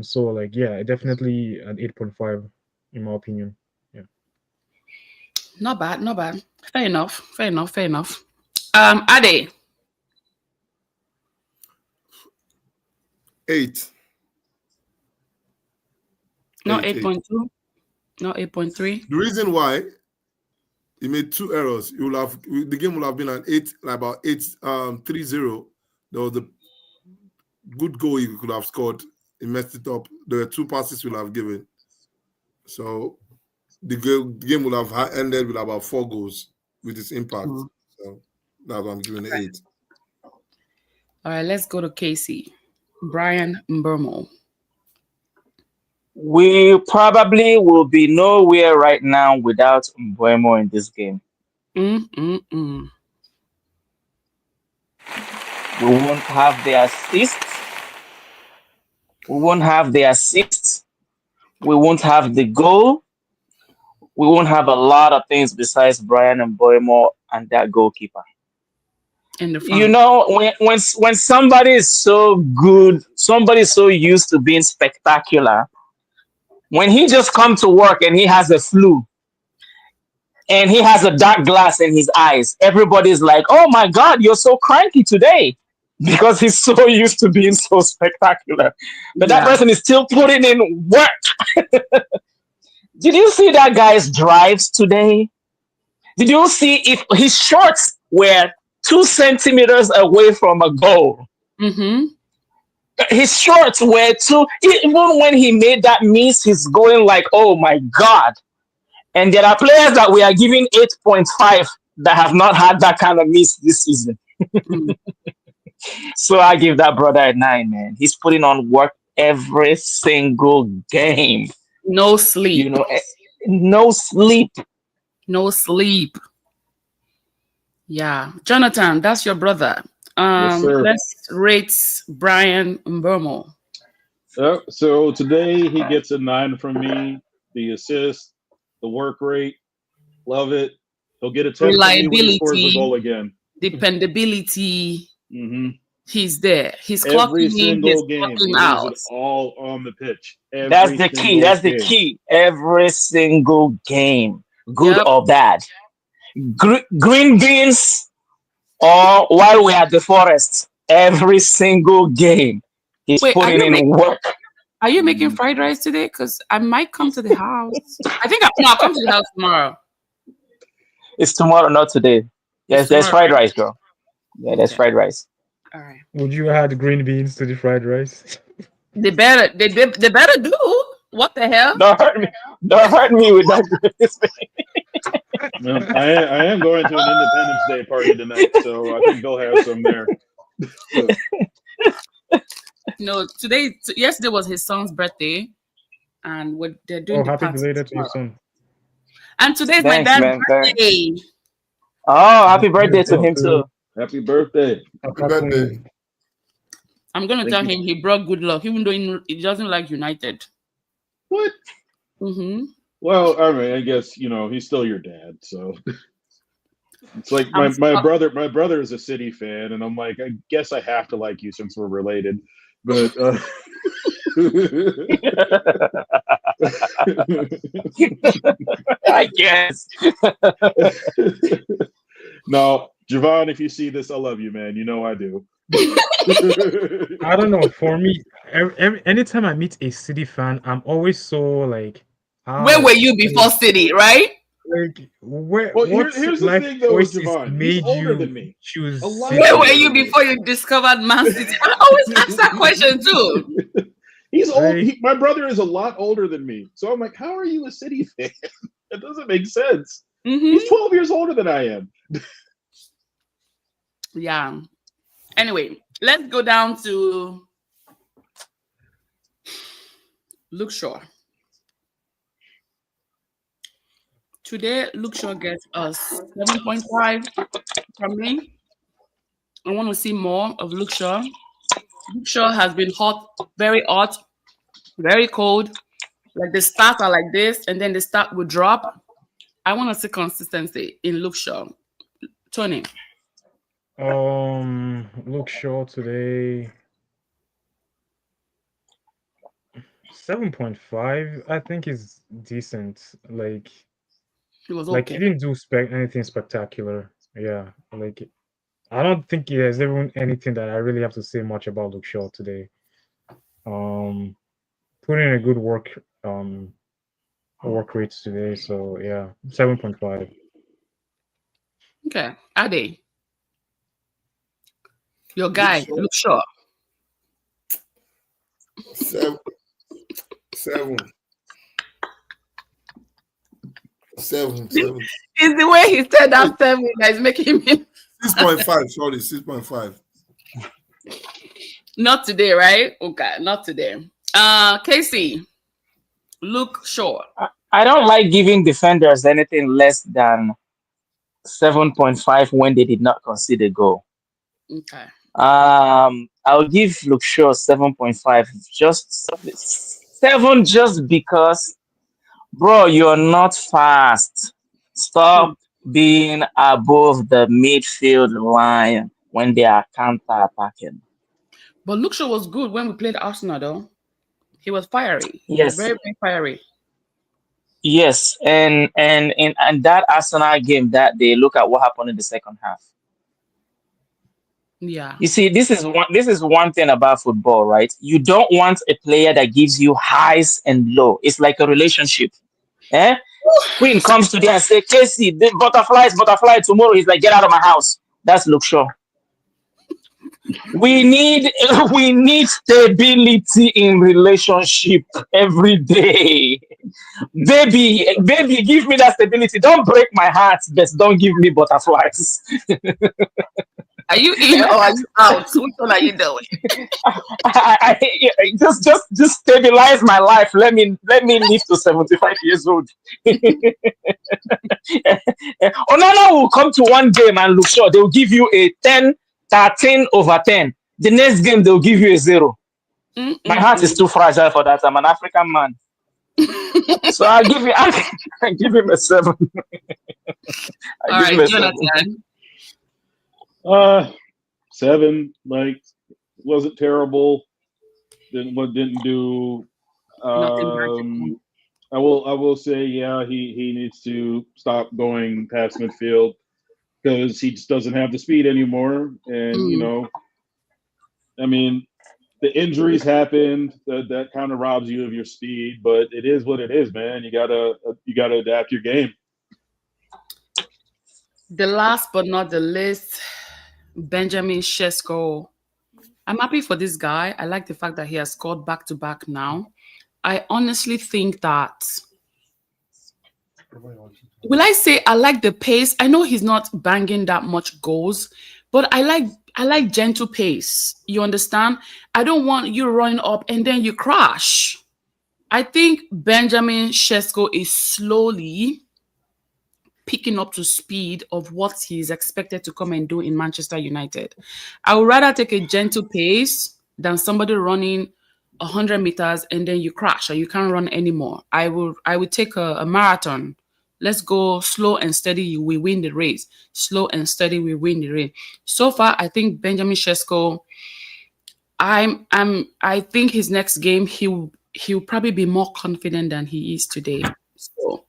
So like yeah, definitely an 8.5 in my opinion. Yeah.
Not bad, not bad. Fair enough, fair enough, fair enough. Ade,
8.
not
8, 8.
8.2, not 8.3.
The reason why he made 2 errors, the game will have been an 8, like about 8, 3-0. There was a good goal he could have scored. He messed it up. There were 2 passes we'll have given. So the game would have ended with about 4 goals with its impact.
Mm.
So that's why I'm giving it 8.
All right, let's go to Casey. Brian Mbermo.
We probably will be nowhere right now without Mbuemo in this game.
Mm-mm-mm.
We won't have the assists. We won't have the assists. We won't have the goal. We won't have a lot of things besides Brian and Mbuemo and that goalkeeper.
In the
You
front.
know, when somebody is so good, somebody is so used to being spectacular, when he just come to work and he has a flu and he has a dark glass in his eyes, everybody's like, "Oh my God, you're so cranky today," because he's so used to being so spectacular. But that
Yeah.
person is still putting in work. Did you see that guy's drives today? Did you see if his shorts were 2 centimeters away from a goal?
Mm-hmm.
His shorts were too. Even when he made that miss, he's going like, "Oh my God!" And there are players that we are giving 8.5 that have not had that kind of miss this season.
Mm.
So I give that brother a 9, man. He's putting on work every single game.
No
You
sleep.
know, no sleep.
No sleep. Yeah. Jonathan, that's your brother.
Yes, sir.
Let's rate Brian Mbermo.
So today he gets a 9 from me. The assist, the work rate, love it. He'll get a 10 from me when he scores the
Reliability,
goal again.
dependability.
Hmm.
He's there. He's
Every
clocking in, he's
single game, he
clocking
leaves
out.
it all on the pitch.
That's
Every
the key.
single
That's the
game.
key. Every single game, good
Yep.
or bad. Green beans or while we're at the forest, every single game, he's
Wait,
putting in work.
are you making fried rice today? Because I might come to the house. I think I'll come to the house tomorrow.
It's tomorrow, not today.
It's
Yes, there's
tomorrow,
fried
right?
rice, girl. Yeah, there's
Okay.
fried rice.
All right.
Would you add green beans to the fried rice?
They better do. What the hell?
Don't hurt me. Don't hurt me with that grace.
I am going to an Independence Day party tonight, so I think they'll have some there. So,
No, yesterday was his son's birthday, and they're doing
Oh,
the
happy
party
belated to your
tomorrow.
son.
And today's my
Thanks,
dad's
man. Thanks.
birthday.
Oh, happy
Happy
birthday to
birthday
him
to
too.
Happy birthday.
Happy birthday.
Queen.
I'm gonna
Thank
tell
you.
him he brought good luck, even though he doesn't like United.
What?
Mm-hmm.
Well, I mean, I guess he's still your dad, so it's like
I'm
my brother. My brother is a City fan, and I'm like, I guess I have to like you since we're related. But
I guess.
no, Javon, if you see this, I love you, man. You know I do.
I don't know. For me, anytime I meet a City fan, I'm always so like,
Where
how
were you before City, right?
like where
Well,
what
here's the
life
thing, though, with
choices
Javon. He's
made
older
you
than me.
choose
A lot
City?
Where were
older
you
than me.
before you discovered Man City? I always ask that question too.
He's old.
Like,
My brother is a lot older than me, so I'm like, how are you a City fan? That doesn't make sense.
Mm-hmm.
He's 12 years older than I am.
Yeah. Anyway, let's go down to Luke Shaw. Today, Luke Shaw gets us 7.5 from me. I want to see more of Luke Shaw. Luke Shaw has been hot, very cold. Like the stats are like this, and then the start will drop. I want to see consistency in Luke Shaw. Tony.
Look Shaw today 7.5 I think is decent. Like
It was
he
okay.
didn't do anything spectacular. Yeah, like I don't think there's even anything that I really have to say much about Luke Shaw today. Put in a good work rates today, so yeah, 7.5.
Okay. Ade. Your guy, Luke Shaw.
7. 7. 7. 7.
It's the way he said that 7 that is making me
6.5. Sorry, 6.5.
not today, right? Okay, not today. Casey, Luke Shaw.
I don't like giving defenders anything less than 7.5 when they did not concede a goal.
Okay.
I'll give Luke Shaw 7.5. Just 7 just because, bro, you're not fast. Stop being above the midfield line when they are counter attacking.
But Luke Shaw was good when we played Arsenal, though. He was fiery. He was
Yes.
very, very fiery.
Yes, and in that Arsenal game that day, look at what happened in the second half.
Yeah.
You see, this is one thing about football, right? You don't want a player that gives you highs and low. It's like a relationship. Queen comes today and say, Casey, the butterfly tomorrow. He's like, get out of my house. That's Luke Shaw. We need stability in relationship every day. Baby, give me that stability. Don't break my heart, but don't give me butterflies.
Are you in or are you out? Which one are you doing?
Just stabilize my life. Let me live to 75 years old. Onana will come to one game and look sure they'll give you a 13/10. The next game they'll give you a 0. My heart is too fragile for that. I'm an African man. So I give him a 7.
All right, Jonathan.
7. Like, wasn't terrible. Didn't do.
Nothing.
I will say, yeah, he needs to stop going past midfield because he just doesn't have the speed anymore. And I mean, the injuries happened. That kind of robs you of your speed, but it is what it is, man. You gotta adapt your game.
The last but not the least, Benjamin Sesko. I'm happy for this guy. I like the fact that he has scored back-to-back now. I honestly think that, will I say I like the pace? I know he's not banging that much goals, but I I like gentle pace. You understand? I don't want you running up and then you crash. I think Benjamin Sesko is slowly picking up to speed of what he's expected to come and do in Manchester United. I would rather take a gentle pace than somebody running 100 meters and then you crash or you can't run anymore. I would take a marathon. Let's go slow and steady. We win the race. Slow and steady. We win the race. So far, I think Benjamin Sesko. I think his next game he'll probably be more confident than he is today. So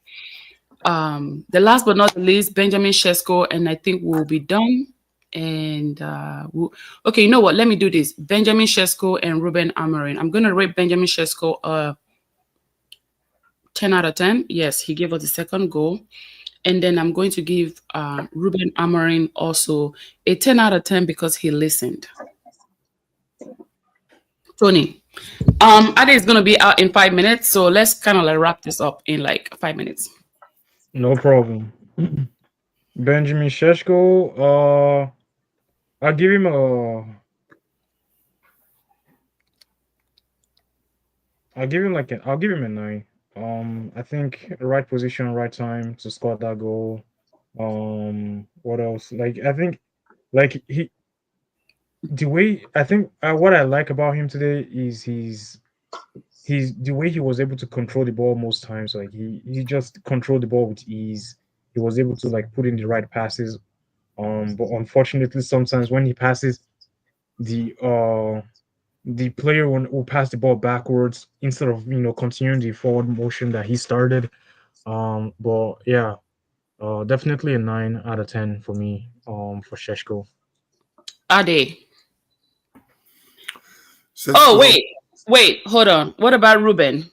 the last but not the least, Benjamin Sesko, and I think we'll be done. And okay, you know what? Let me do this. Benjamin Sesko and Ruben Amorim. I'm gonna rate Benjamin Sesko 10 out of 10. Yes, he gave us the second goal. And then I'm going to give Ruben Amorim also a 10 out of 10 because he listened. Tony, Ade is gonna be out in 5 minutes, so let's kind of like wrap this up in like 5 minutes.
No problem. Benjamin Sheshko, I'll give him a. I'll give him a 9. I think right position, right time to score that goal. What else? Like I think, like the way I think what I like about him today is he's the way he was able to control the ball most times. Like he just controlled the ball with ease. He was able to like put in the right passes. But unfortunately, sometimes when he passes, the player will pass the ball backwards instead of continuing the forward motion that he started. But yeah, definitely a 9 out of 10 for me. For Sheshko.
Ade. Oh
Sesko,
wait, hold on. What about Ruben?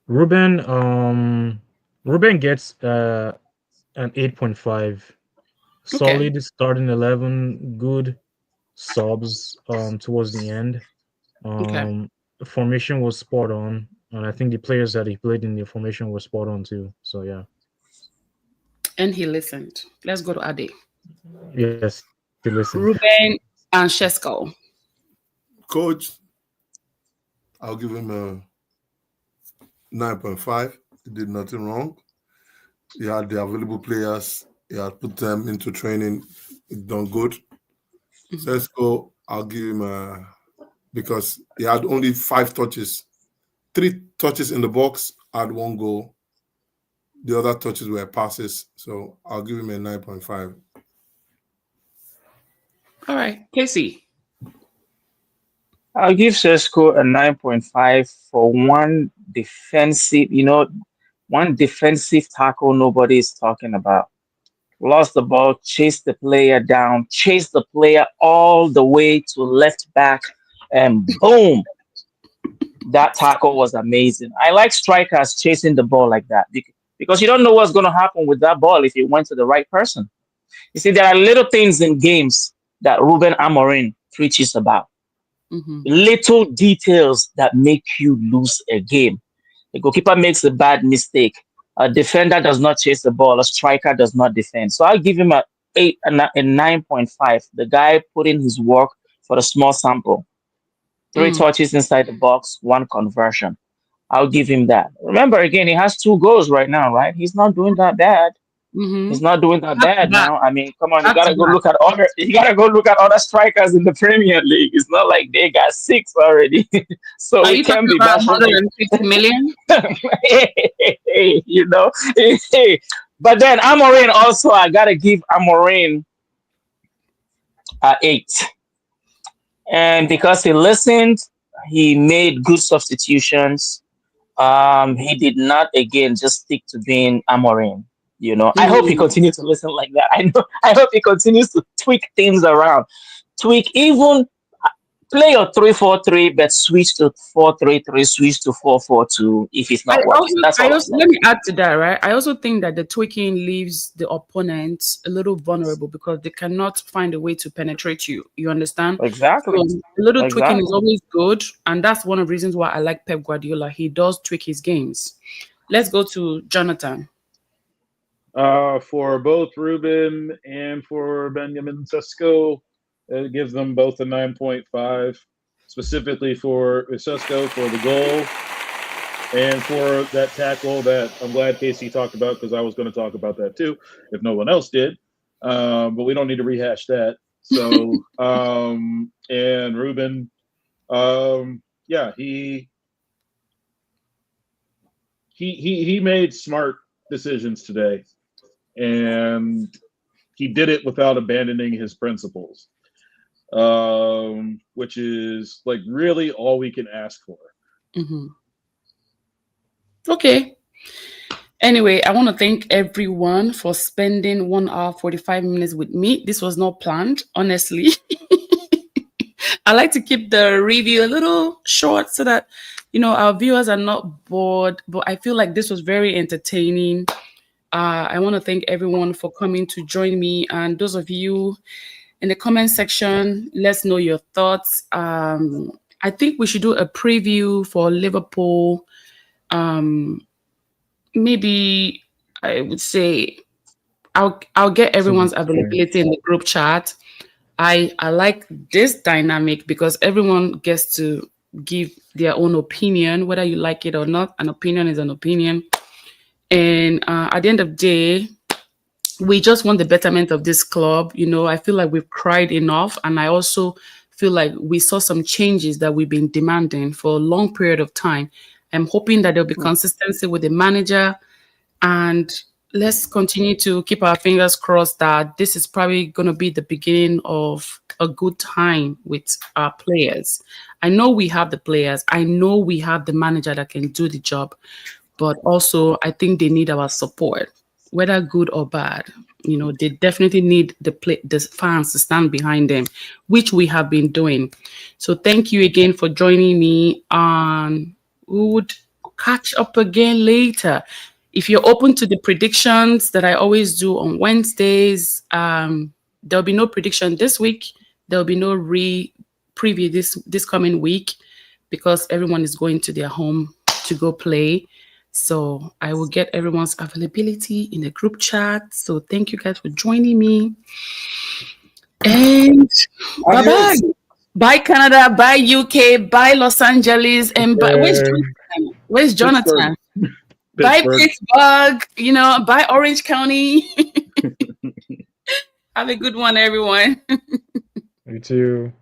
Ruben gets an 8.5.
Okay.
Solid starting 11, good subs towards the end.
Okay.
The formation was spot on, and I think the players that he played in the formation were spot on too. So yeah.
And he listened. Let's go to Ade.
Yes, he listened.
Ruben and Shesko.
coach, I'll give him a 9.5. He did nothing wrong. He had the available players. He had put them into training. He done good. Sesko, I'll give him a because he had only 5 touches, 3 touches in the box, had 1 goal. The other touches were passes, so I'll give him a 9.5.
All right, Casey.
I'll give Sesko a 9.5 for one defensive tackle nobody is talking about. Lost the ball, chased the player down, chased the player all the way to left back, and boom, that tackle was amazing. I like strikers chasing the ball like that because you don't know what's going to happen with that ball if it went to the right person. You see, there are little things in games that Ruben Amorim preaches about. Little details that make you lose a game. The goalkeeper makes a bad mistake. A defender does not chase the ball. A striker does not defend. So I'll give him a 9.5. The guy put in his work for the small sample. 3 touches inside the box, 1 conversion. I'll give him that. Remember, again, he has 2 goals right now, right? He's not doing that bad. He's not doing that bad now. I mean, come on, you gotta go look at other strikers in the Premier League. It's not like they got 6 already. So
Are
we
you
can
talking
be
about
bashing.
150 million?
you know. But then Amorim also, I gotta give Amorim a 8. And because he listened, he made good substitutions. He did not again just stick to being Amorim. I hope he continues to listen like that. I hope he continues to tweak things around. Even play your 3-4-3, but switch to 4-3-3, switch to 4-4-2 if it's not working. That's all I'm saying.
Let me add to that, right? I also think that the tweaking leaves the opponent a little vulnerable because they cannot find a way to penetrate you. You understand?
Exactly.
So a little tweaking is always good, and that's one of the reasons why I like Pep Guardiola. He does tweak his games. Let's go to Jonathan.
For both Ruben and for Benjamin Sesko, it gives them both a 9.5, specifically for Sesko for the goal and for that tackle that I'm glad Casey talked about because I was going to talk about that too if no one else did. But we don't need to rehash that. So, and Ruben, yeah, he made smart decisions today, and he did it without abandoning his principles, which is like really all we can ask for.
Mm-hmm. Okay. Anyway, I want to thank everyone for spending 1 hour 45 minutes with me. This was not planned, honestly. I like to keep the review a little short so that our viewers are not bored. But I feel like this was very entertaining. I want to thank everyone for coming to join me, and those of you in the comment section, let's know your thoughts. I think we should do a preview for Liverpool. Maybe I would say I'll get everyone's availability in the group chat. I like this dynamic because everyone gets to give their own opinion, whether you like it or not. An opinion is an opinion. And at the end of the day, we just want the betterment of this club. I feel like we've cried enough. And I also feel like we saw some changes that we've been demanding for a long period of time. I'm hoping that there'll be consistency with the manager. And let's continue to keep our fingers crossed that this is probably going to be the beginning of a good time with our players. I know we have the players. I know we have the manager that can do the job. But also, I think they need our support, whether good or bad. They definitely need the fans to stand behind them, which we have been doing. So thank you again for joining me. We would catch up again later. If you're open to the predictions that I always do on Wednesdays, there'll be no prediction this week. There'll be no preview this coming week because everyone is going to their home to go play. So I will get everyone's availability in the group chat. So thank you guys for joining me. And bye-bye. Bye Canada, bye UK, bye Los Angeles, and bye where's Jonathan? Bye Pittsburgh, bye Orange County. Have a good one, everyone.
You too.